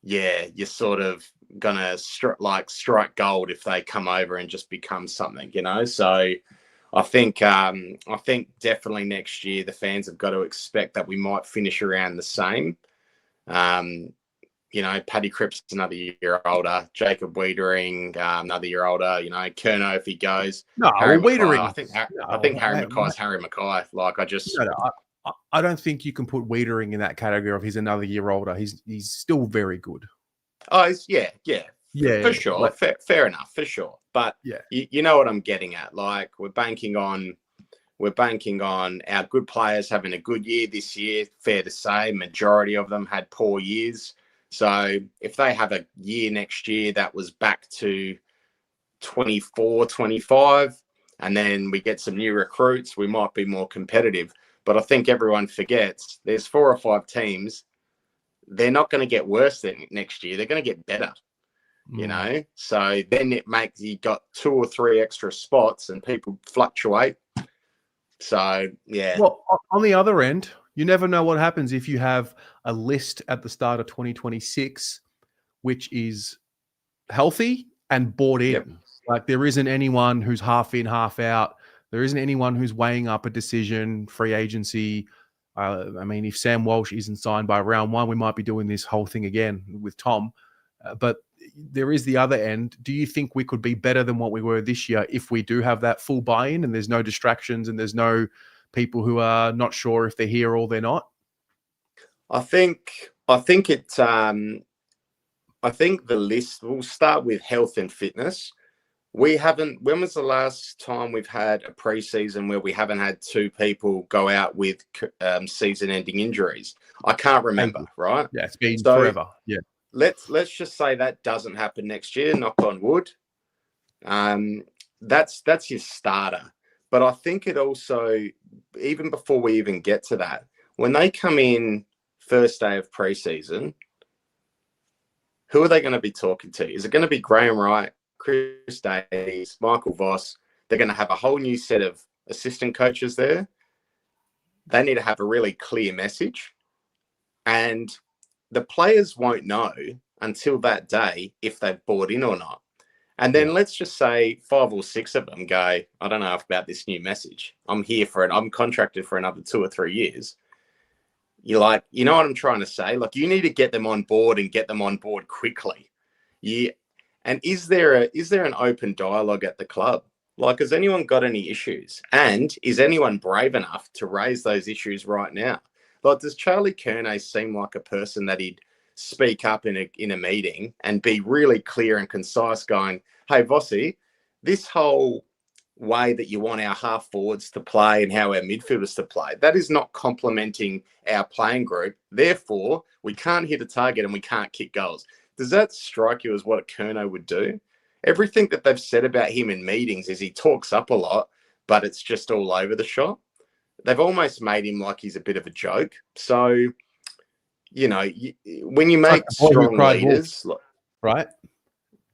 yeah, you're sort of gonna strike gold if they come over and just become something, you know. So I think definitely next year the fans have got to expect that we might finish around the same. You know, Paddy Cripps another year older, Jacob Wiedering another year older. You know, Curnow if he goes. No, Harry well, Mackay, Wiedering. I think Harry Mackay's Harry Mackay. Like I don't think you can put Wiedering in that category of he's another year older. He's still very good. Oh, yeah, for sure. Like, fair enough, for sure. But yeah, you know what I'm getting at. Like we're banking on our good players having a good year this year. Fair to say, majority of them had poor years. So if they have a year next year that was back to 24, 25, and then we get some new recruits, we might be more competitive. But I think everyone forgets there's 4 or 5 teams. They're not going to get worse than next year. They're going to get better, you know? So then it makes you got 2 or 3 extra spots and people fluctuate. So, yeah. Well, on the other end, you never know what happens if you have a list at the start of 2026, which is healthy and bought in. Yep. Like there isn't anyone who's half in, half out. There isn't anyone who's weighing up a decision, free agency. I mean, if Sam Walsh isn't signed by round 1, we might be doing this whole thing again with Tom. But there is the other end. Do you think we could be better than what we were this year if we do have that full buy-in and there's no distractions and there's no people who are not sure if they're here or they're not? I think the list will start with health and fitness. When was the last time we've had a preseason where we haven't had 2 people go out with season-ending injuries? I can't remember, right? Yeah, it's been forever. Yeah. Let's just say that doesn't happen next year, knock on wood. That's your starter. But I think it also, even before we even get to that, when they come in first day of preseason, who are they going to be talking to? Is it going to be Graham Wright, Chris Davies, Michael Voss? They're going to have a whole new set of assistant coaches there. They need to have a really clear message. And the players won't know until that day if they've bought in or not. And then let's just say 5 or 6 of them go, I don't know about this new message. I'm here for it. I'm contracted for another 2 or 3 years. You're like, you know what I'm trying to say? Like, you need to get them on board and get them on board quickly. And is there an open dialogue at the club? Like, has anyone got any issues? And is anyone brave enough to raise those issues right now? Like, does Charlie Curnow seem like a person that he'd speak up in a meeting and be really clear and concise going, hey, Vossi, this whole way that you want our half forwards to play and how our midfielders to play, that is not complementing our playing group. Therefore, we can't hit a target and we can't kick goals. Does that strike you as what Curnow would do? Everything that they've said about him in meetings is he talks up a lot, but it's just all over the shop. They've almost made him like he's a bit of a joke. So, you know, when you make strong leaders, right?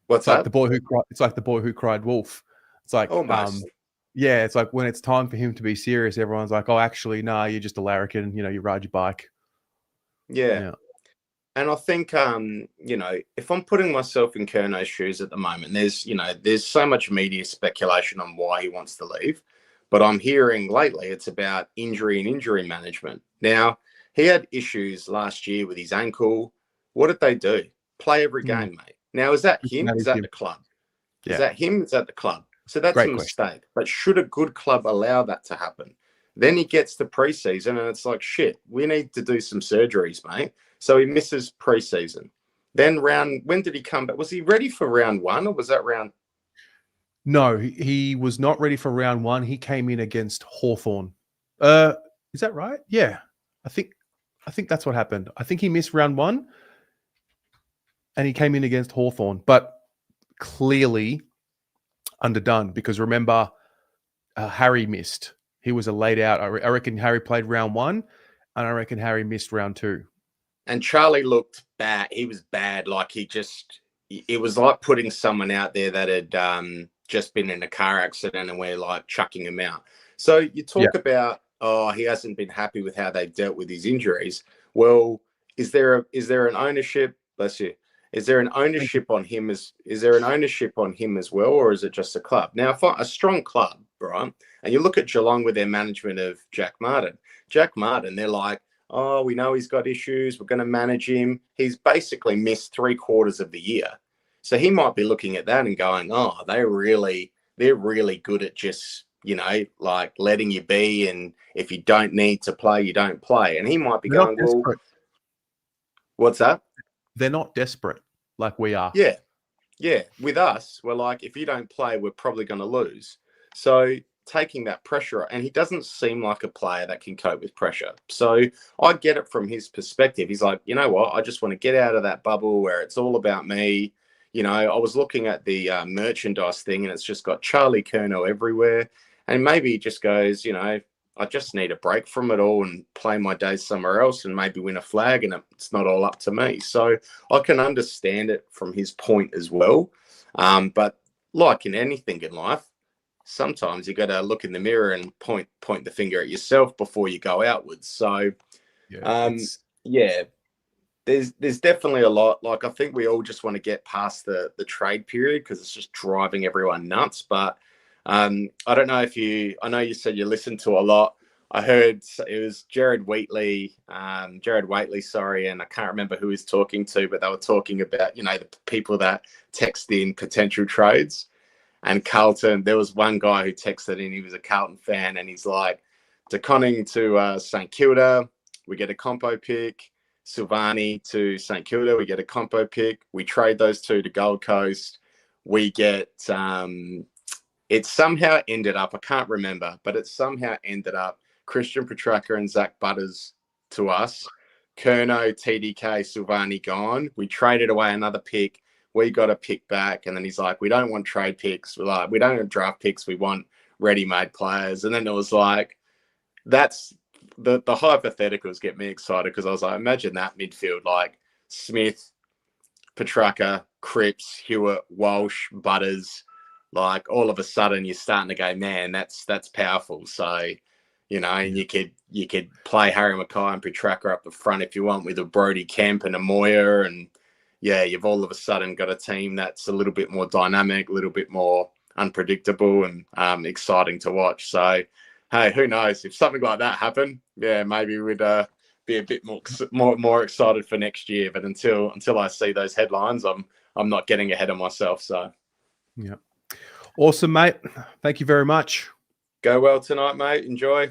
What's that? Like the boy who cried. It's like the boy who cried wolf. It's like almost. Yeah, it's like when it's time for him to be serious, everyone's like, "Oh, actually, nah, you're just a larrikin. You know, you ride your bike." Yeah. And I think, you know, if I'm putting myself in Curnow's shoes at the moment, there's so much media speculation on why he wants to leave. But I'm hearing lately it's about injury and injury management. Now, he had issues last year with his ankle. What did they do? Play every game, mate. Now, is that him? Is that the club? Is that him? Is that the club? So that's Great a question. mistake. But should a good club allow that to happen? Then he gets to preseason and it's like, shit, we need to do some surgeries, mate. So he misses preseason. Then when did he come back? Was he ready for round 1 or was that round? No, he was not ready for round 1. He came in against Hawthorn. Is that right? Yeah. I think that's what happened. I think he missed round 1 and he came in against Hawthorn, but clearly underdone because remember, Harry missed. He was a laid out. I reckon Harry played round 1 and I reckon Harry missed round 2. And Charlie looked bad. He was bad. Like it was like putting someone out there that had just been in a car accident and we're like chucking him out. So you talk about, he hasn't been happy with how they've dealt with his injuries. Well, is there an ownership? Bless you. Is there an ownership on him as well, or is it just a club? Now, if a strong club, right? And you look at Geelong with their management of Jack Martin, they're like, oh, we know he's got issues. We're going to manage him. He's basically missed 3/4 of the year. So he might be looking at that and going, oh, they're really good at just, like letting you be. And if you don't need to play, you don't play. And he might be going, well, what's that? They're not desperate like we are. Yeah. Yeah. With us, we're like, if you don't play, we're probably going to lose. So taking that pressure, and he doesn't seem like a player that can cope with pressure. So I get it from his perspective. He's like, you know what? I just want to get out of that bubble where it's all about me. I was looking at the merchandise thing and it's just got Charlie Curnow everywhere. And maybe he just goes, I just need a break from it all and play my days somewhere else and maybe win a flag and it's not all up to me. So I can understand it from his point as well. But like in anything in life, sometimes you got to look in the mirror and point the finger at yourself before you go outwards. So, there's definitely a lot. Like, I think we all just want to get past the trade period because it's just driving everyone nuts. But I don't know I know you said you listened to a lot. I heard it was Jared Waitley, sorry, and I can't remember who he's talking to, but they were talking about, the people that text in potential trades. And Carlton, there was one guy who texted in, he was a Carlton fan, and he's like, De Koning to St Kilda, we get a compo pick. Silvani to St Kilda, we get a compo pick. We trade those two to Gold Coast. We get, it somehow ended up, I can't remember, but it somehow ended up Christian Petrarca and Zach Butters to us. Curnow, TDK, Silvani gone. We traded away another pick. We got a pick back, and then he's like, we don't want trade picks. We're like, we don't want draft picks. We want ready-made players. And then it was like, that's the hypotheticals get me excited because I was like, imagine that midfield, like Smith, Petrarca, Cripps, Hewitt, Walsh, Butters. Like all of a sudden you're starting to go, man, that's powerful. So, and you could play Harry Mackay and Petrarca up the front if you want with a Brody Kemp and a Moyer, and you've all of a sudden got a team that's a little bit more dynamic, a little bit more unpredictable and exciting to watch. So, hey, who knows if something like that happened? Yeah, maybe we'd be a bit more excited for next year. But until I see those headlines, I'm not getting ahead of myself. So, yeah, awesome, mate. Thank you very much. Go well tonight, mate. Enjoy.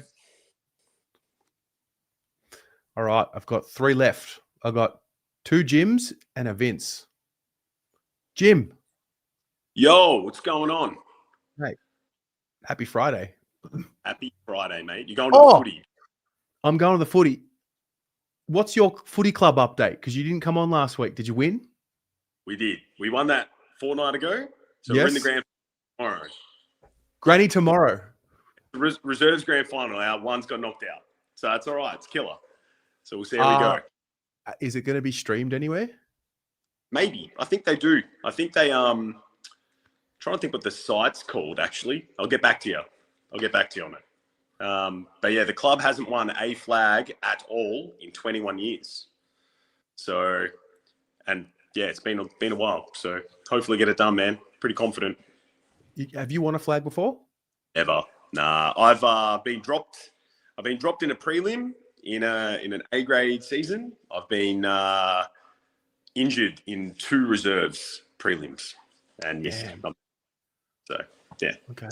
All right, I've got 3 left. I've got 2 Jims and a Vince. Jim. Yo, what's going on? Hey, happy Friday. Happy Friday, mate. You're going to the footy? I'm going to the footy. What's your footy club update? Because you didn't come on last week. Did you win? We did. We won that fortnight ago. So we're in the grand final tomorrow. Granny tomorrow. Reserves grand final. Our one's got knocked out. So that's all right. It's killer. So we'll see how we go. Is it going to be streamed anywhere? Maybe. I think they do. I think they trying to think what the site's called, actually. I'll get back to you. on it. But yeah, the club hasn't won a flag at all in 21 years. So, and yeah, it's been a while. So hopefully get it done, man. Pretty confident. Have you won a flag before? Ever? Nah. I've been dropped. I've been dropped in a prelim in an A grade season. I've been injured in 2 reserves prelims and missed. So Yeah. Okay.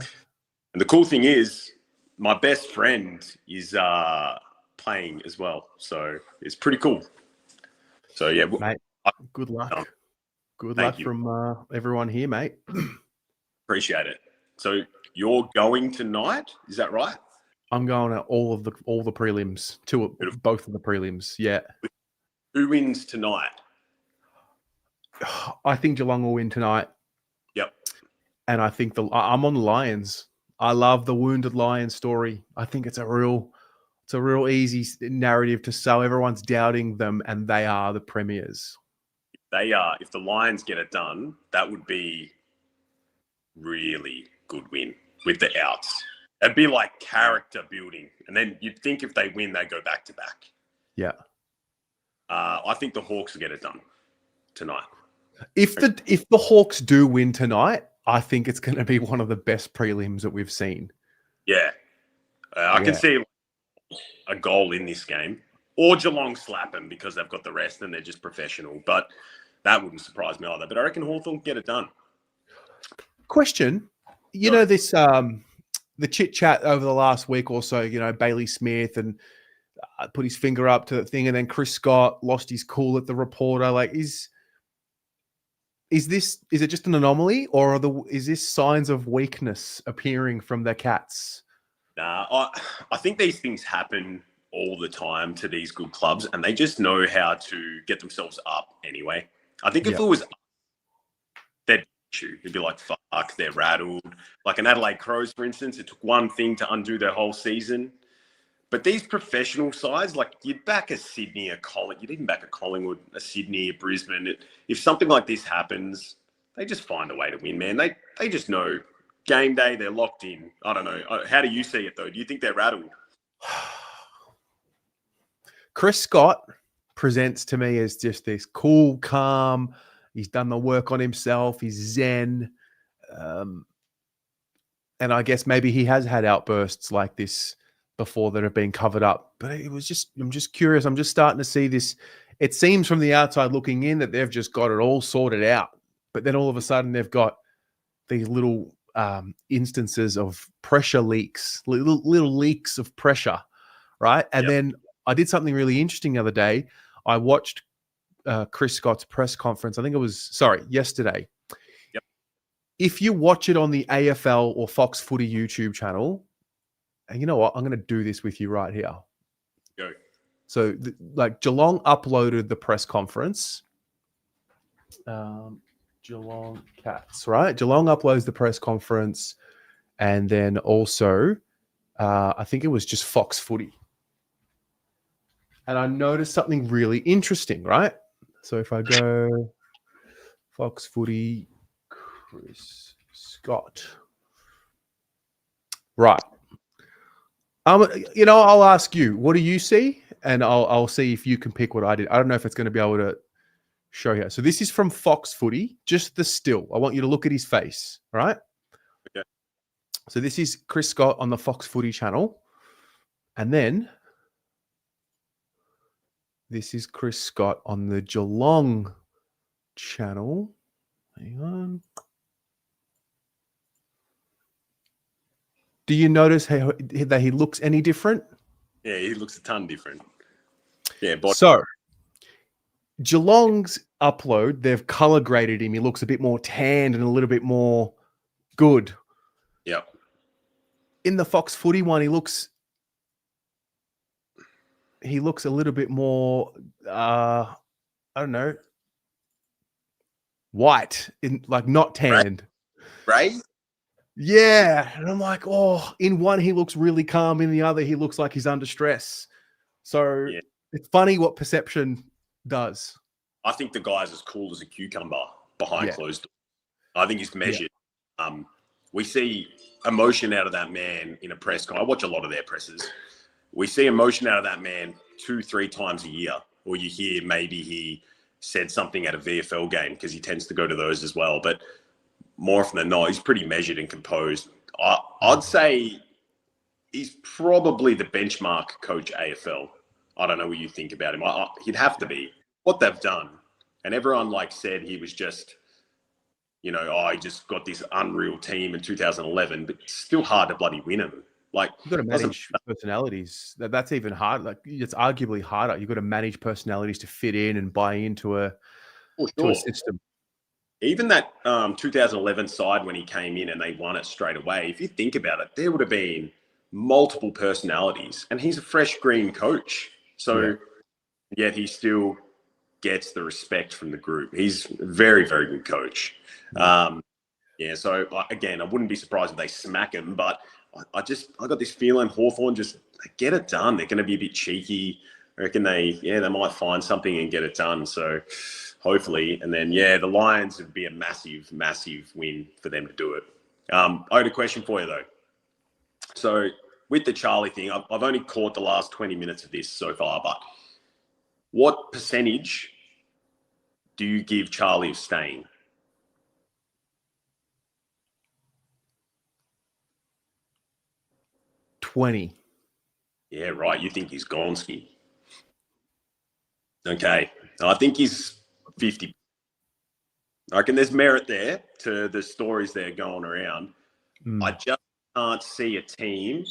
And the cool thing is, my best friend is playing as well, so it's pretty cool. So yeah, mate. Good luck. Good Thank luck you. from everyone here, mate. Appreciate it. So you're going tonight, is that right? I'm going at all the prelims, both of the prelims. Yeah. Who wins tonight? I think Geelong will win tonight. Yep. And I think I'm on the Lions. I love the wounded lion story. I think it's a real easy narrative to sell. Everyone's doubting them, and they are the premiers. They are. If the Lions get it done, that would be really good win with the outs. It'd be like character building, and then you'd think if they win, they go back to back. Yeah. I think the Hawks will get it done tonight. If the Hawks do win tonight, I think it's going to be one of the best prelims that we've seen. Yeah. I can see a goal in this game, or Geelong slap them because they've got the rest and they're just professional. But that wouldn't surprise me either. But I reckon Hawthorn get it done. Question. You know, this the chit chat over the last week or so, you know, Bailey Smith and put his finger up to the thing, and then Chris Scott lost his cool at the reporter. Like, is it just an anomaly, or is this signs of weakness appearing from the Cats? Nah, I think these things happen all the time to these good clubs, and they just know how to get themselves up anyway. I think if it was they'd issue, it'd be like, fuck, they're rattled. Like an Adelaide Crows, for instance, it took one thing to undo their whole season. But these professional sides, like you'd back a Sydney, you'd even back a Collingwood, a Sydney, a Brisbane. If something like this happens, they just find a way to win, man. They just know game day, they're locked in. I don't know. How do you see it, though? Do you think they're rattled? Chris Scott presents to me as just this cool, calm. He's done the work on himself. He's zen. And I guess maybe he has had outbursts like this before that have been covered up. But I'm just curious. I'm just starting to see this. It seems from the outside looking in that they've just got it all sorted out. But then all of a sudden they've got these little instances of pressure leaks, little leaks of pressure, right? And then I did something really interesting the other day. I watched Chris Scott's press conference. I think it was, yesterday. Yep. If you watch it on the AFL or Fox Footy YouTube channel, and you know what? I'm going to do this with you right here. Go. So, Geelong uploaded the press conference. Geelong Cats, right? Geelong uploads the press conference, and then also, I think it was just Fox Footy. And I noticed something really interesting, right? So if I go Fox Footy, Chris Scott, right? I'll ask you, what do you see? And I'll see if you can pick what I did. I don't know if it's going to be able to show here. So this is from Fox Footy, just the still. I want you to look at his face, all right? Okay. So this is Chris Scott on the Fox Footy channel. And then this is Chris Scott on the Geelong channel. Hang on. Do you notice that he looks any different? Yeah, he looks a ton different. Yeah, so Geelong's upload, they've color graded him. He looks a bit more tanned and a little bit more good. Yeah. In the Fox Footy one, he looks a little bit more, I don't know, white, not tanned. Right? Yeah. And I'm like, in one, he looks really calm. In the other, he looks like he's under stress. So it's funny what perception does. I think the guy's as cool as a cucumber behind closed doors. I think he's measured. Yeah. We see emotion out of that man in a press con. I watch a lot of their presses. We see emotion out of that man 2-3 times a year, or you hear maybe he said something at a VFL game because he tends to go to those as well. But more often than not, he's pretty measured and composed. I'd say he's probably the benchmark coach AFL. I don't know what you think about him. He'd have to be. What they've done, and everyone said he was just, I just got this unreal team in 2011, but it's still hard to bloody win them. Like, you've got to manage personalities. That's even hard. Like, it's arguably harder. You've got to manage personalities to fit in and buy into a system. Even that 2011 side when he came in and they won it straight away, if you think about it, there would have been multiple personalities, and he's a fresh green coach. So yet he still gets the respect from the group. He's a very, very good coach. So again, I wouldn't be surprised if they smack him, but I got this feeling Hawthorn just get it done. They're going to be a bit cheeky. I reckon they might find something and get it done. So hopefully, and then the Lions would be a massive, massive win for them to do it. I had a question for you though. So with the Charlie thing, I've only caught the last 20 minutes of this so far, but what percentage do you give Charlie of staying? 20. Yeah, right. You think he's Gonski. Okay. I think he's 50. I reckon there's merit there to the stories that are going around. I just can't see a team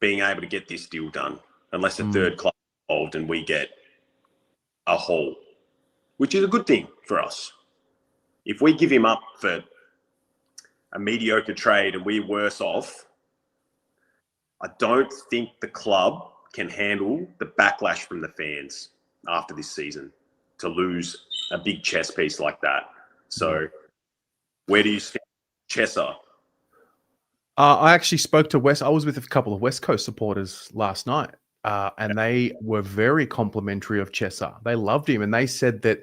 being able to get this deal done unless a third club is involved and we get a haul, which is a good thing for us. If we give him up for a mediocre trade and we're worse off, I don't think the club can handle the backlash from the fans after this season to lose a big chess piece like that. So where do you stand, Chesser? I actually spoke to West. I was with a couple of West Coast supporters last night, and they were very complimentary of Chesser. They loved him, and they said that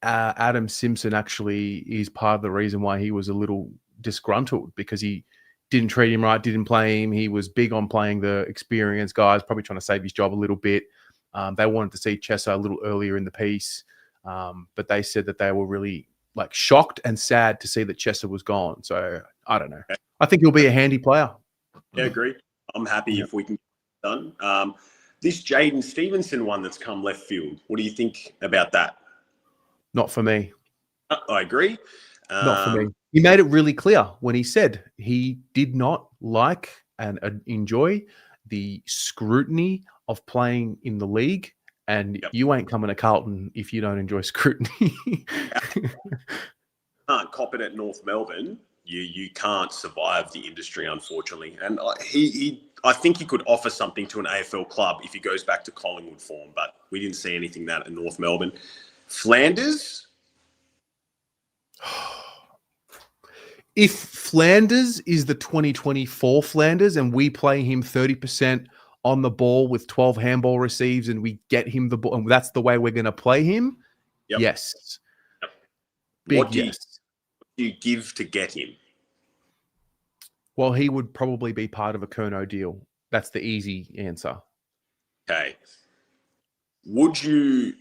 Adam Simpson actually is part of the reason why he was a little disgruntled, because he didn't treat him right, didn't play him. He was big on playing the experienced guys, probably trying to save his job a little bit. They wanted to see Chesser a little earlier in the piece, but they said that they were really shocked and sad to see that Chesser was gone. So I don't know. I think he'll be a handy player. Yeah, agree. I'm happy if we can get it done. This Jaden Stevenson one that's come left field, what do you think about that? Not for me. I agree. Not for me. He made it really clear when he said he did not like and enjoy the scrutiny of playing in the league, and you ain't coming to Carlton if you don't enjoy scrutiny. Can't cop it at North Melbourne. You can't survive the industry, unfortunately. And I think he could offer something to an AFL club if he goes back to Collingwood form, but we didn't see anything that at North Melbourne. Flanders? If Flanders is the 2024 Flanders and we play him 30% on the ball with 12 handball receives and we get him the ball, and that's the way we're going to play him, yes. Yep. Big What do yes. you give to get him? Well, he would probably be part of a Curnow deal. That's the easy answer. Okay. Would you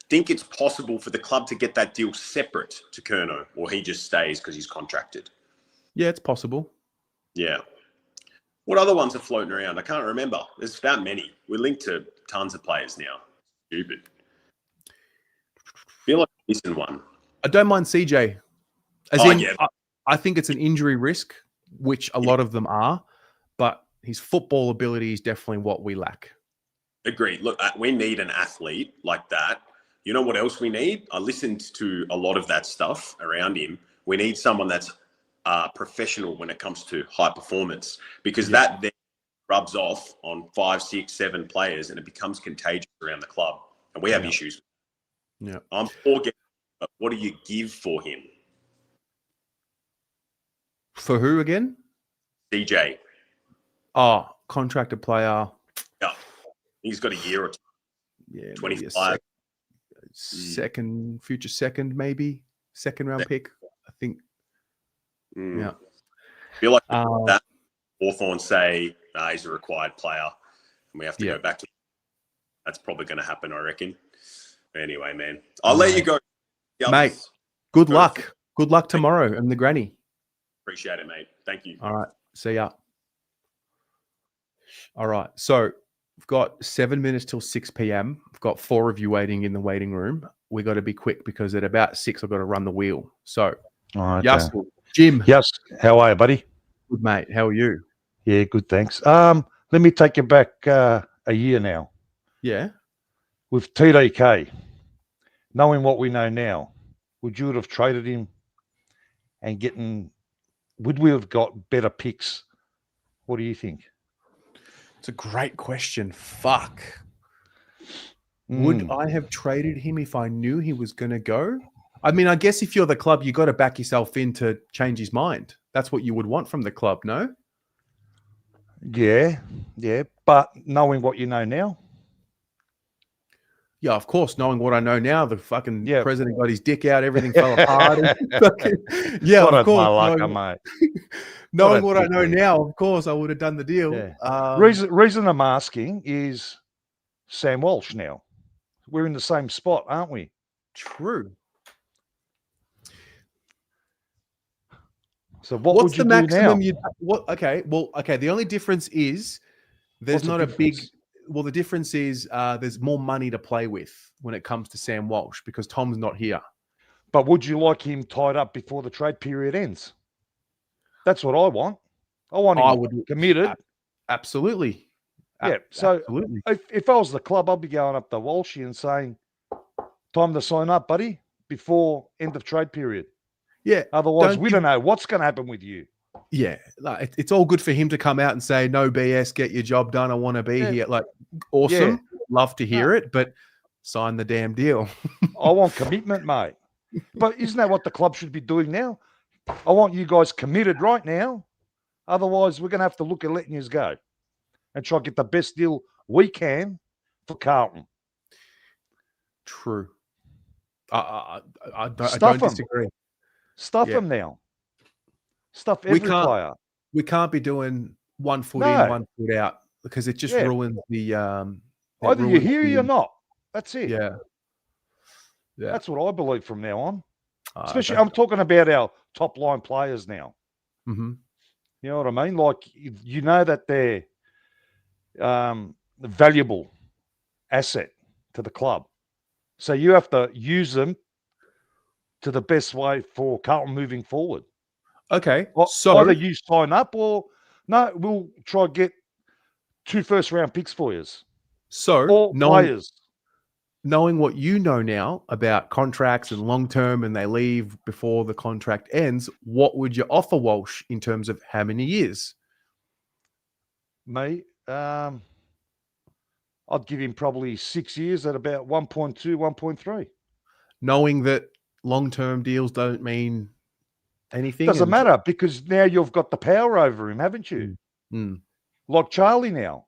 think it's possible for the club to get that deal separate to Curnow, or he just stays because he's contracted? Yeah, it's possible. Yeah. What other ones are floating around? I can't remember. There's that many. We're linked to tons of players now. Stupid. Feel like I'm missing one. I don't mind CJ. I think it's an injury risk, which a lot of them are, but his football ability is definitely what we lack. Agreed. Look, we need an athlete like that. You know what else we need? I listened to a lot of that stuff around him. We need someone that's professional when it comes to high performance, because that then rubs off on 5, 6, 7 players and it becomes contagious around the club. And we have issues. Yeah. I'm for getting, but what do you give for him? For who again? CJ. Oh, contracted player. Yeah. He's got a year or two. Yeah. 25. Future second, maybe. Second round pick, I think. Yeah. I feel like that Hawthorn say he's a required player and we have to go back to. That's probably going to happen, I reckon. Anyway, man, I'll let you go. Mate, good luck. Good luck tomorrow and the granny. Appreciate it, mate. Thank you. All right. See ya. All right. So we've got 7 minutes till 6 p.m. We've got 4 of you waiting in the waiting room. We got to be quick because at about 6, I've got to run the wheel. So Oh, okay. Yes, Jim. Yes. How are you, buddy? Good, mate. How are you? Yeah, good, thanks. Let me take you back a year now. Yeah. With TDK, knowing what we know now, would you have traded him and would we have got better picks? What do you think? It's a great question. Fuck. Would I have traded him if I knew he was going to go? I mean, I guess if you're the club, you got to back yourself in to change his mind. That's what you would want from the club, no? Yeah. But knowing what you know now? Yeah, of course. Knowing what I know now, the fucking president got his dick out, everything fell apart. Yeah, what of course. Knowing what I know now, of course, I would have done the deal. Yeah. Reason I'm asking is Sam Walsh now. We're in the same spot, aren't we? True. So what's the maximum you okay, the only difference is there's not a big the difference is there's more money to play with when it comes to Sam Walsh because Tom's not here. But would you like him tied up before the trade period ends? That's what I want. I want him committed. Absolutely. Yeah. So if I was the club, I'd be going up to Walshy and saying, time to sign up, buddy, before end of trade period. Yeah. Otherwise, we don't know what's going to happen with you. Yeah. Like, it's all good for him to come out and say, no BS, get your job done. I want to be here. Like, awesome. Yeah. Love to hear it, but sign the damn deal. I want commitment, mate. But isn't that what the club should be doing now? I want you guys committed right now. Otherwise, we're going to have to look at letting you go and try to get the best deal we can for Carlton. True. I don't disagree. Stuff them now. Stuff every player. We can't be doing 1 foot in, 1 foot out because it just ruins the. Either you're here or you're not. That's it. Yeah. That's what I believe from now on. Especially, I'm talking about our top line players now. Mm-hmm. You know what I mean? Like, you know that they're a valuable asset to the club. So you have to use them to the best way for Carlton moving forward. Okay. So either you sign up or no, we'll try to get 2 first-round picks for you. So players. Knowing what you know now about contracts and long-term and they leave before the contract ends, what would you offer Walsh in terms of how many years? Me? I'd give him probably 6 years at about 1.2, 1.3. Knowing that long-term deals don't mean anything? Doesn't matter because now you've got the power over him, haven't you? Mm. Like Charlie now.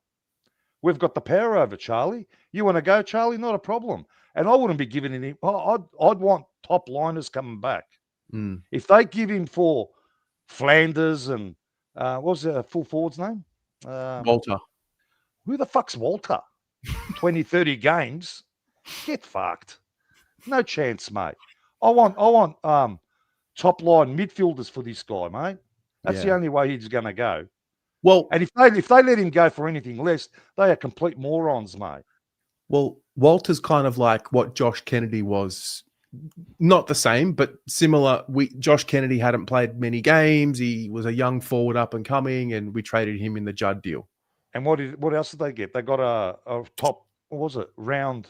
We've got the power over Charlie. You want to go, Charlie? Not a problem. And I wouldn't be giving any. I'd want top liners coming back. Mm. If they give him for Flanders and what was the full forward's name? Walter. Who the fuck's Walter? 20, 30 games. Get fucked. No chance, mate. I want top line midfielders for this guy, mate. That's the only way he's going to go. Well, and if they let him go for anything less, they are complete morons, mate. Well, Walter's kind of like what Josh Kennedy was. Not the same, but similar. Josh Kennedy hadn't played many games. He was a young forward up and coming, and we traded him in the Judd deal. And what else did they get? They got a top, what was it, round?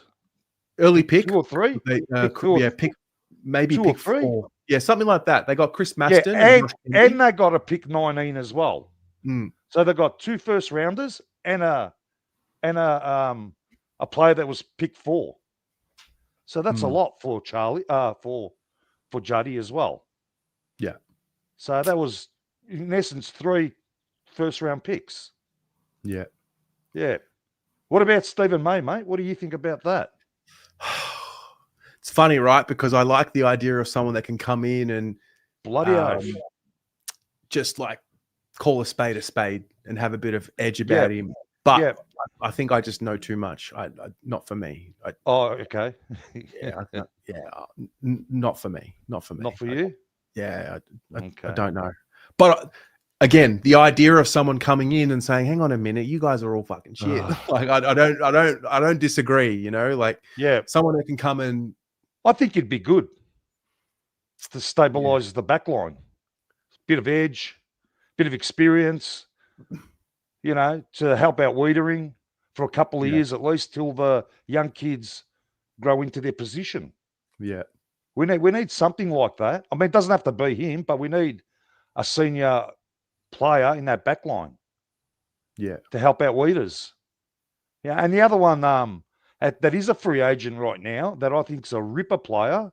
Early pick. 2 or 3? Pick maybe 2 pick or 3. 4. Yeah, something like that. They got Chris Maston. And they got a pick 19 as well. Mm. So they got 2 first rounders and a player that was picked 4. So that's a lot for Charlie, for Juddy as well. Yeah. So that was in essence 3 first round picks. Yeah. Yeah. What about Stephen May, mate? What do you think about that? It's funny, right? Because I like the idea of someone that can come in and bloody just like call a spade and have a bit of edge about him. But I think I just know too much. Not for me. Okay. Not for me. Not for me. Not for you? I don't know. But again, the idea of someone coming in and saying, "Hang on a minute, you guys are all fucking shit." Like I don't disagree. You know, like someone that can come and. I think it'd be good. to stabilise the back line. Bit of edge, bit of experience, to help out Wiedering for a couple of years at least till the young kids grow into their position. Yeah. We need something like that. I mean, it doesn't have to be him, but we need a senior player in that back line. Yeah. To help out Wieders. Yeah, and the other one that is a free agent right now that I think is a ripper player,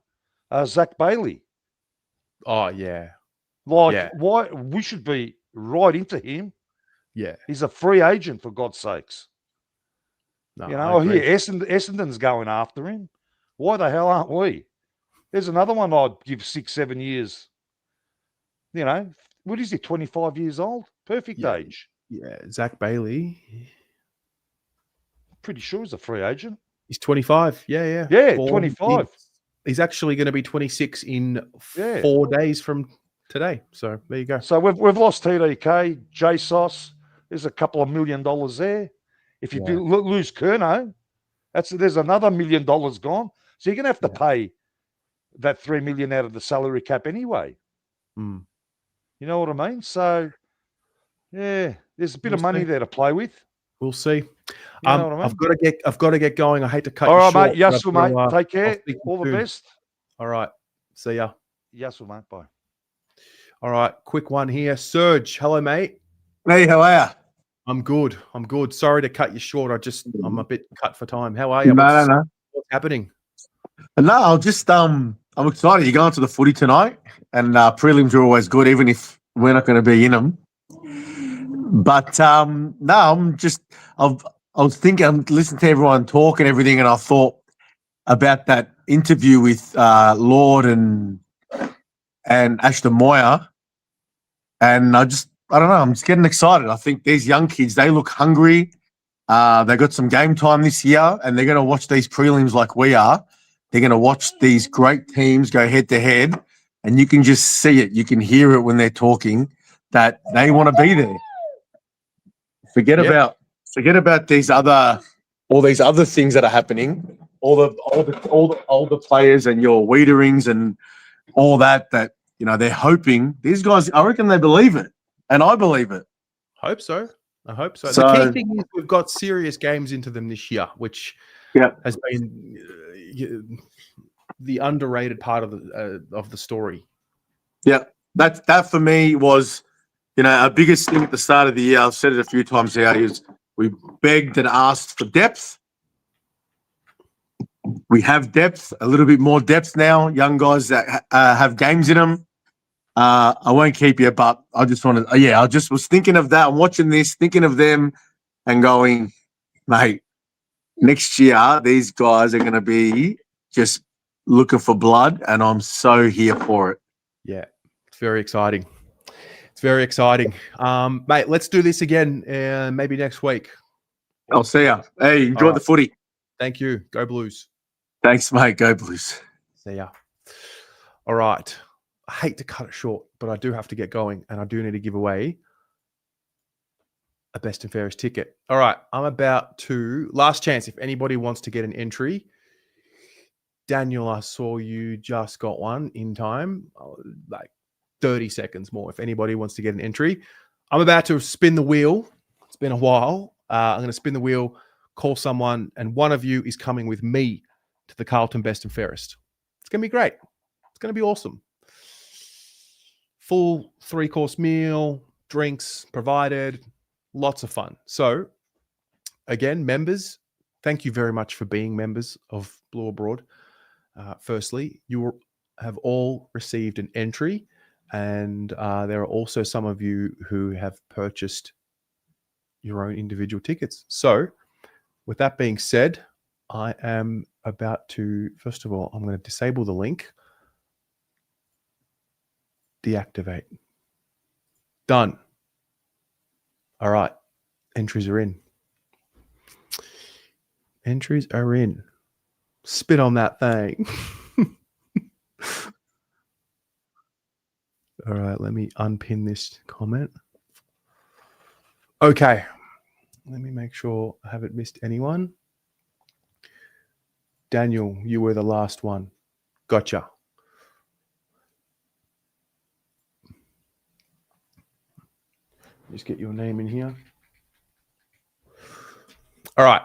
Zach Bailey. Oh, yeah. Why we should be right into him. Yeah. He's a free agent, for God's sakes. No, I hear Essendon's going after him. Why the hell aren't we? There's another one I'd give 6-7 years. What is he, 25 years old? Perfect age. Yeah, Zach Bailey. Pretty sure he's a free agent. He's 25. Yeah. Yeah, 25. He's actually going to be 26 in 4 days from today. So there you go. So we've lost TDK, JSOS. There's a couple of $1 million there. If you do lose Curnow, there's another $1 million gone. So you're going to have to pay that $3 million out of the salary cap anyway. Mm. You know what I mean? So yeah, there's a bit of money there to play with. We'll see. You know what I mean? I've got to get going. I hate to cut you short. All right, mate. Yasu, mate. Take care. All the best. All right. See ya. Yasu, mate. Bye. All right. Quick one here. Serge. Hello, mate. Hey, how are you? I'm good. Sorry to cut you short. I'm a bit cut for time. How are you? No. What's happening? No, I'll just I'm excited. You're going to the footy tonight, and prelims are always good, even if we're not going to be in them. But no, I was thinking, I'm listening to everyone talk and everything, and I thought about that interview with Lord and Ashton Moyer, and I don't know, I'm just getting excited. I think these young kids, they look hungry. They got some game time this year, and they're going to watch these prelims like we are. They're going to watch these great teams go head to head, and you can just see it. You can hear it when they're talking that they want to be there. Forget about all these other things that are happening. All the older players and your Wiederings and all that they're hoping. These guys, I reckon they believe it, and I believe it. I hope so. The key thing is we've got serious games into them this year, which has been the underrated part of the story. Yeah, that for me was, our biggest thing at the start of the year. I've said it a few times here. Is we begged and asked for depth. We have depth, a little bit more depth now. Young guys that have games in them. I won't keep you, but I just wanted. I just was thinking of that. I'm watching this, thinking of them, and going, mate. Next year, these guys are going to be just looking for blood, and I'm so here for it. Yeah, it's very exciting. Mate, let's do this again maybe next week. I'll see ya. Hey, enjoy the footy. Thank you. Go Blues. Thanks, mate. Go Blues. See ya. All right. I hate to cut it short, but I do have to get going, and I do need to give away a best and fairest ticket. All right. I'm about to last chance. If anybody wants to get an entry, Daniel, I saw you just got one in time, like 30 seconds more. If anybody wants to get an entry, I'm about to spin the wheel. It's been a while. I'm going to spin the wheel, call someone, and one of you is coming with me to the Carlton Best and Fairest. It's going to be great. It's going to be awesome. Full 3-course meal, drinks provided, lots of fun. So, again, members, thank you very much for being members of Blue Abroad. Firstly, you have all received an entry, and there are also some of you who have purchased your own individual tickets. So, with that being said, I am about to, first of all, I'm going to disable the link. Deactivate. Done. All right. Entries are in. Entries are in. Spit on that thing. All right. Let me unpin this comment. Okay. Let me make sure I haven't missed anyone. Daniel, you were the last one. Gotcha. Just get your name in here. All right.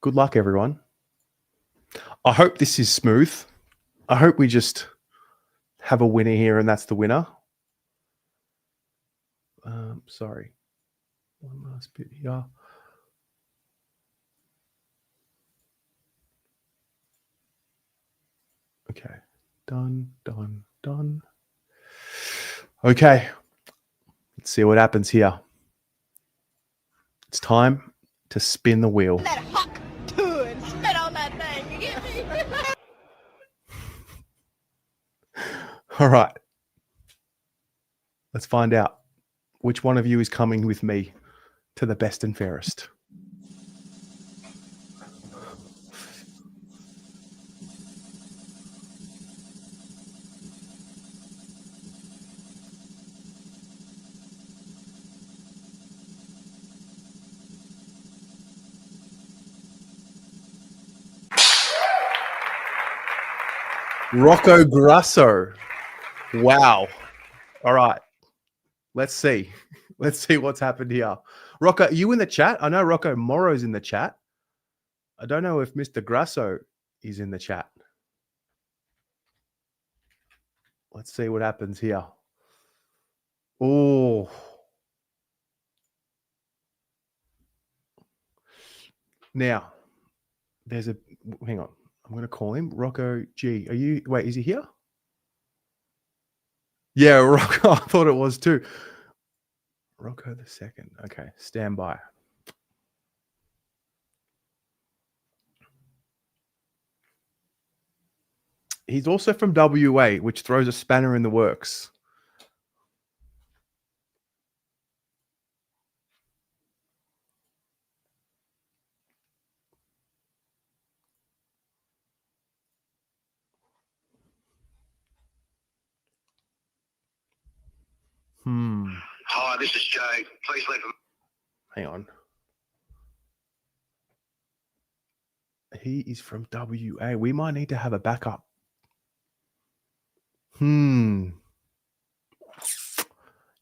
Good luck, everyone. I hope this is smooth. I hope we just have a winner here, and that's the winner. Sorry. One last bit here. Okay. Done. Okay. Let's see what happens here. It's time to spin the wheel. That hawk to and spit on that thing. You get me? All right. Let's find out which one of you is coming with me to the best and fairest. Rocco Grasso. Wow. All right. Let's see. Let's see what's happened here. Rocco, are you in the chat? I know Rocco Morrow's in the chat. I don't know if Mr. Grasso is in the chat. Let's see what happens here. Oh. Now, there's a... Hang on. I'm going to call him. Rocco G. Are you... Wait, is he here? Yeah, Rocco. I thought it was too. Rocco the second. Okay, stand by. He's also from WA, which throws a spanner in the works. Hi, this is Jay. Please leave a... Hang on. He is from WA. We might need to have a backup.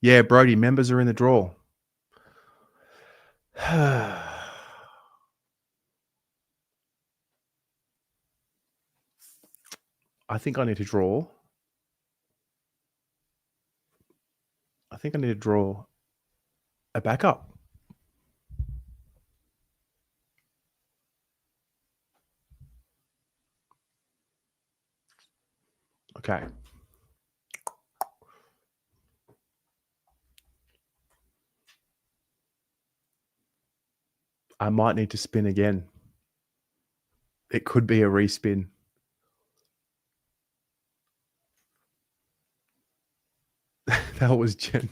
Yeah, Brody, members are in the draw. I think I need to draw. I think I need to draw a backup. Okay. I might need to spin again. It could be a respin. That was Jen.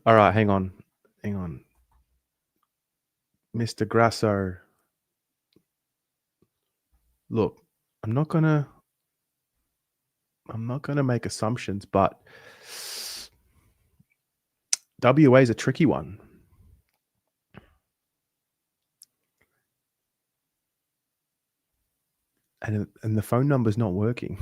All right, hang on. Mr. Grasso. Look, I'm not gonna make assumptions, but WA is a tricky one. And the phone number's not working.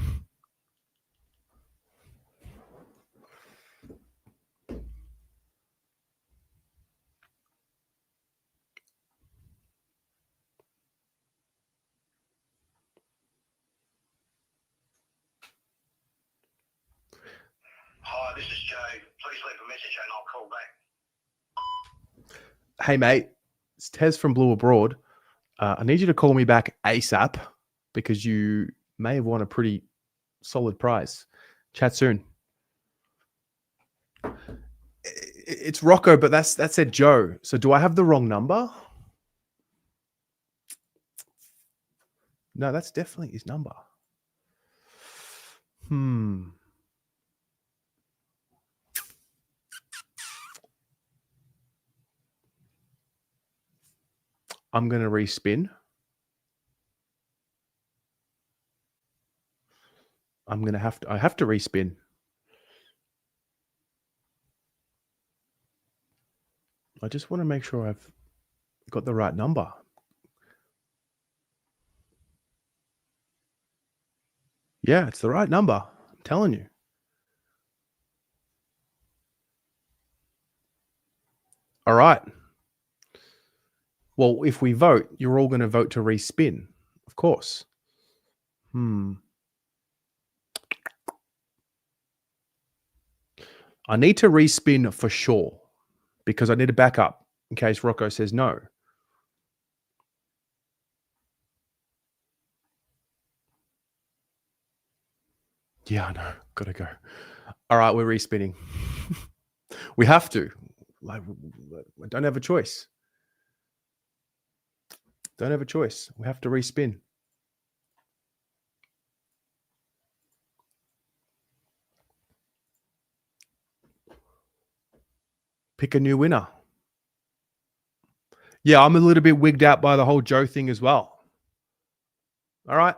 Hi, this is Jay. Please leave a message and I'll call back. Hey, mate, it's Tez from Blue Abroad. I need you to call me back ASAP because you may have won a pretty solid prize. Chat soon. It's Rocco, but that said Joe. So do I have the wrong number? No, that's definitely his number. I'm going to respin. I have to respin. I just want to make sure I've got the right number. Yeah, it's the right number. I'm telling you. All right. Well, if we vote, you're all going to vote to respin, of course. I need to respin for sure because I need a backup in case Rocco says no. Yeah, I know. Gotta go. All right, we're respinning. We have to. Like, we don't have a choice. Don't have a choice. We have to respin. Pick a new winner. Yeah, I'm a little bit wigged out by the whole Joe thing as well. All right.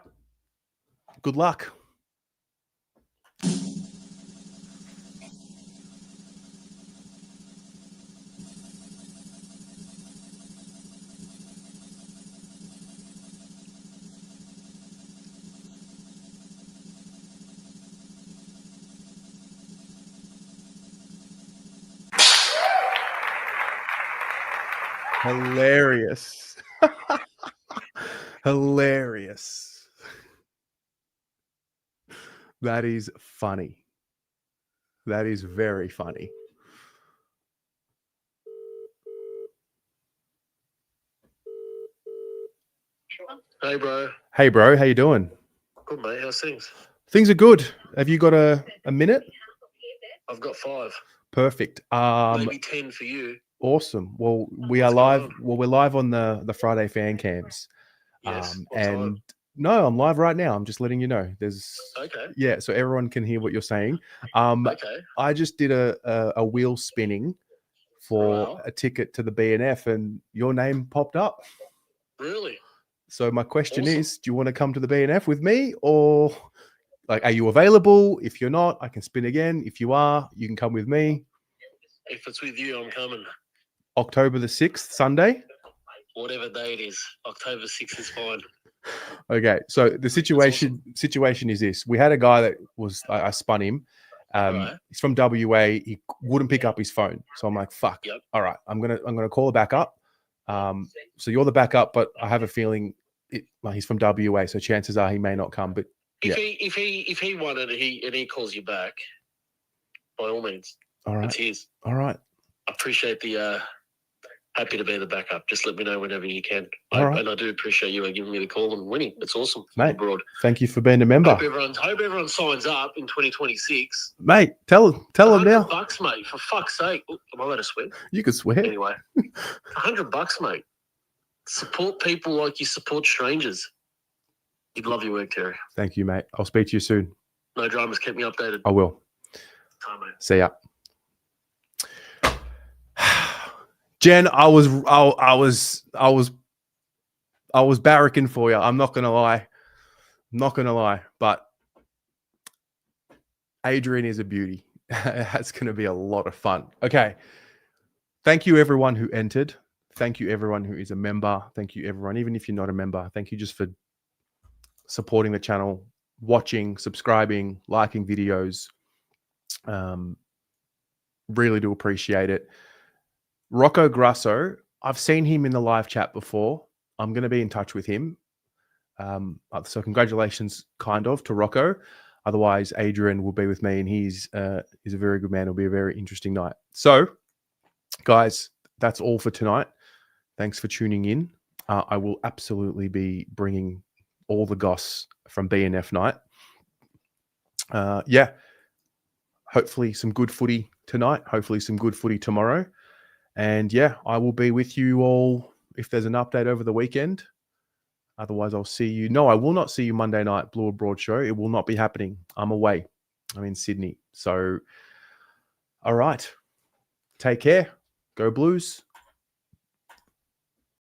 Good luck. Hilarious. Hilarious. That is funny. That is very funny. Hey, bro. Hey, bro. How you doing? Good, mate. How's things? Things are good. Have you got a minute? I've got 5. Perfect. Maybe 10 for you. Awesome. Well, we are live. Well, we're live on the Friday fan cams. Yes. What and time? no, I'm live right now. I'm just letting you know. There's Okay. yeah, so everyone can hear what you're saying. Okay. I just did a wheel spinning for Wow. a ticket to the BNF, and your name popped up. Really? So my question Awesome. is, do you want to come to the BNF with me, or like, are you available? If you're not, I can spin again. If you are, you can come with me. If it's with you, I'm coming. October the 6th, Sunday. Whatever day it is, October 6th is fine. Okay, so the situation is this: we had a guy that was I spun him. Right. He's from WA. He wouldn't pick up his phone, so I'm like, "Fuck! Yep. All right, I'm gonna call a backup." So you're the backup, but I have a feeling he's from WA, so chances are he may not come. But yeah, If he won it and he calls you back, by all means, all right, it's his. all right. I appreciate the happy to be the backup. Just let me know whenever you can. All right. And I do appreciate you giving me the call and winning. It's awesome. Mate, Abroad. thank you for being a member. Hope everyone signs up in 2026. Mate, tell them now. $100, mate. For fuck's sake. Am I allowed to swear? You can swear. Anyway, $100, mate. Support people like you support strangers. You'd love your work, Terry. Thank you, mate. I'll speak to you soon. No dramas. Keep me updated. I will. Bye, mate. See ya. Jen, I was barracking for you. I'm not gonna lie. But Adrian is a beauty. That's gonna be a lot of fun. Okay. Thank you everyone who entered. Thank you everyone who is a member. Thank you everyone, even if you're not a member. Thank you just for supporting the channel, watching, subscribing, liking videos. Really do appreciate it. Rocco Grasso, I've seen him in the live chat before. I'm going to be in touch with him. So congratulations, kind of, to Rocco. Otherwise, Adrian will be with me, and he's a very good man. It'll be a very interesting night. So, guys, that's all for tonight. Thanks for tuning in. I will absolutely be bringing all the goss from BNF night. Yeah. Hopefully some good footy tonight. Hopefully some good footy tomorrow. And yeah, I will be with you all if there's an update over the weekend. Otherwise, I'll see you. No, I will not see you Monday night, Blue Abroad show. It will not be happening. I'm away. I'm in Sydney. So, all right. Take care. Go Blues.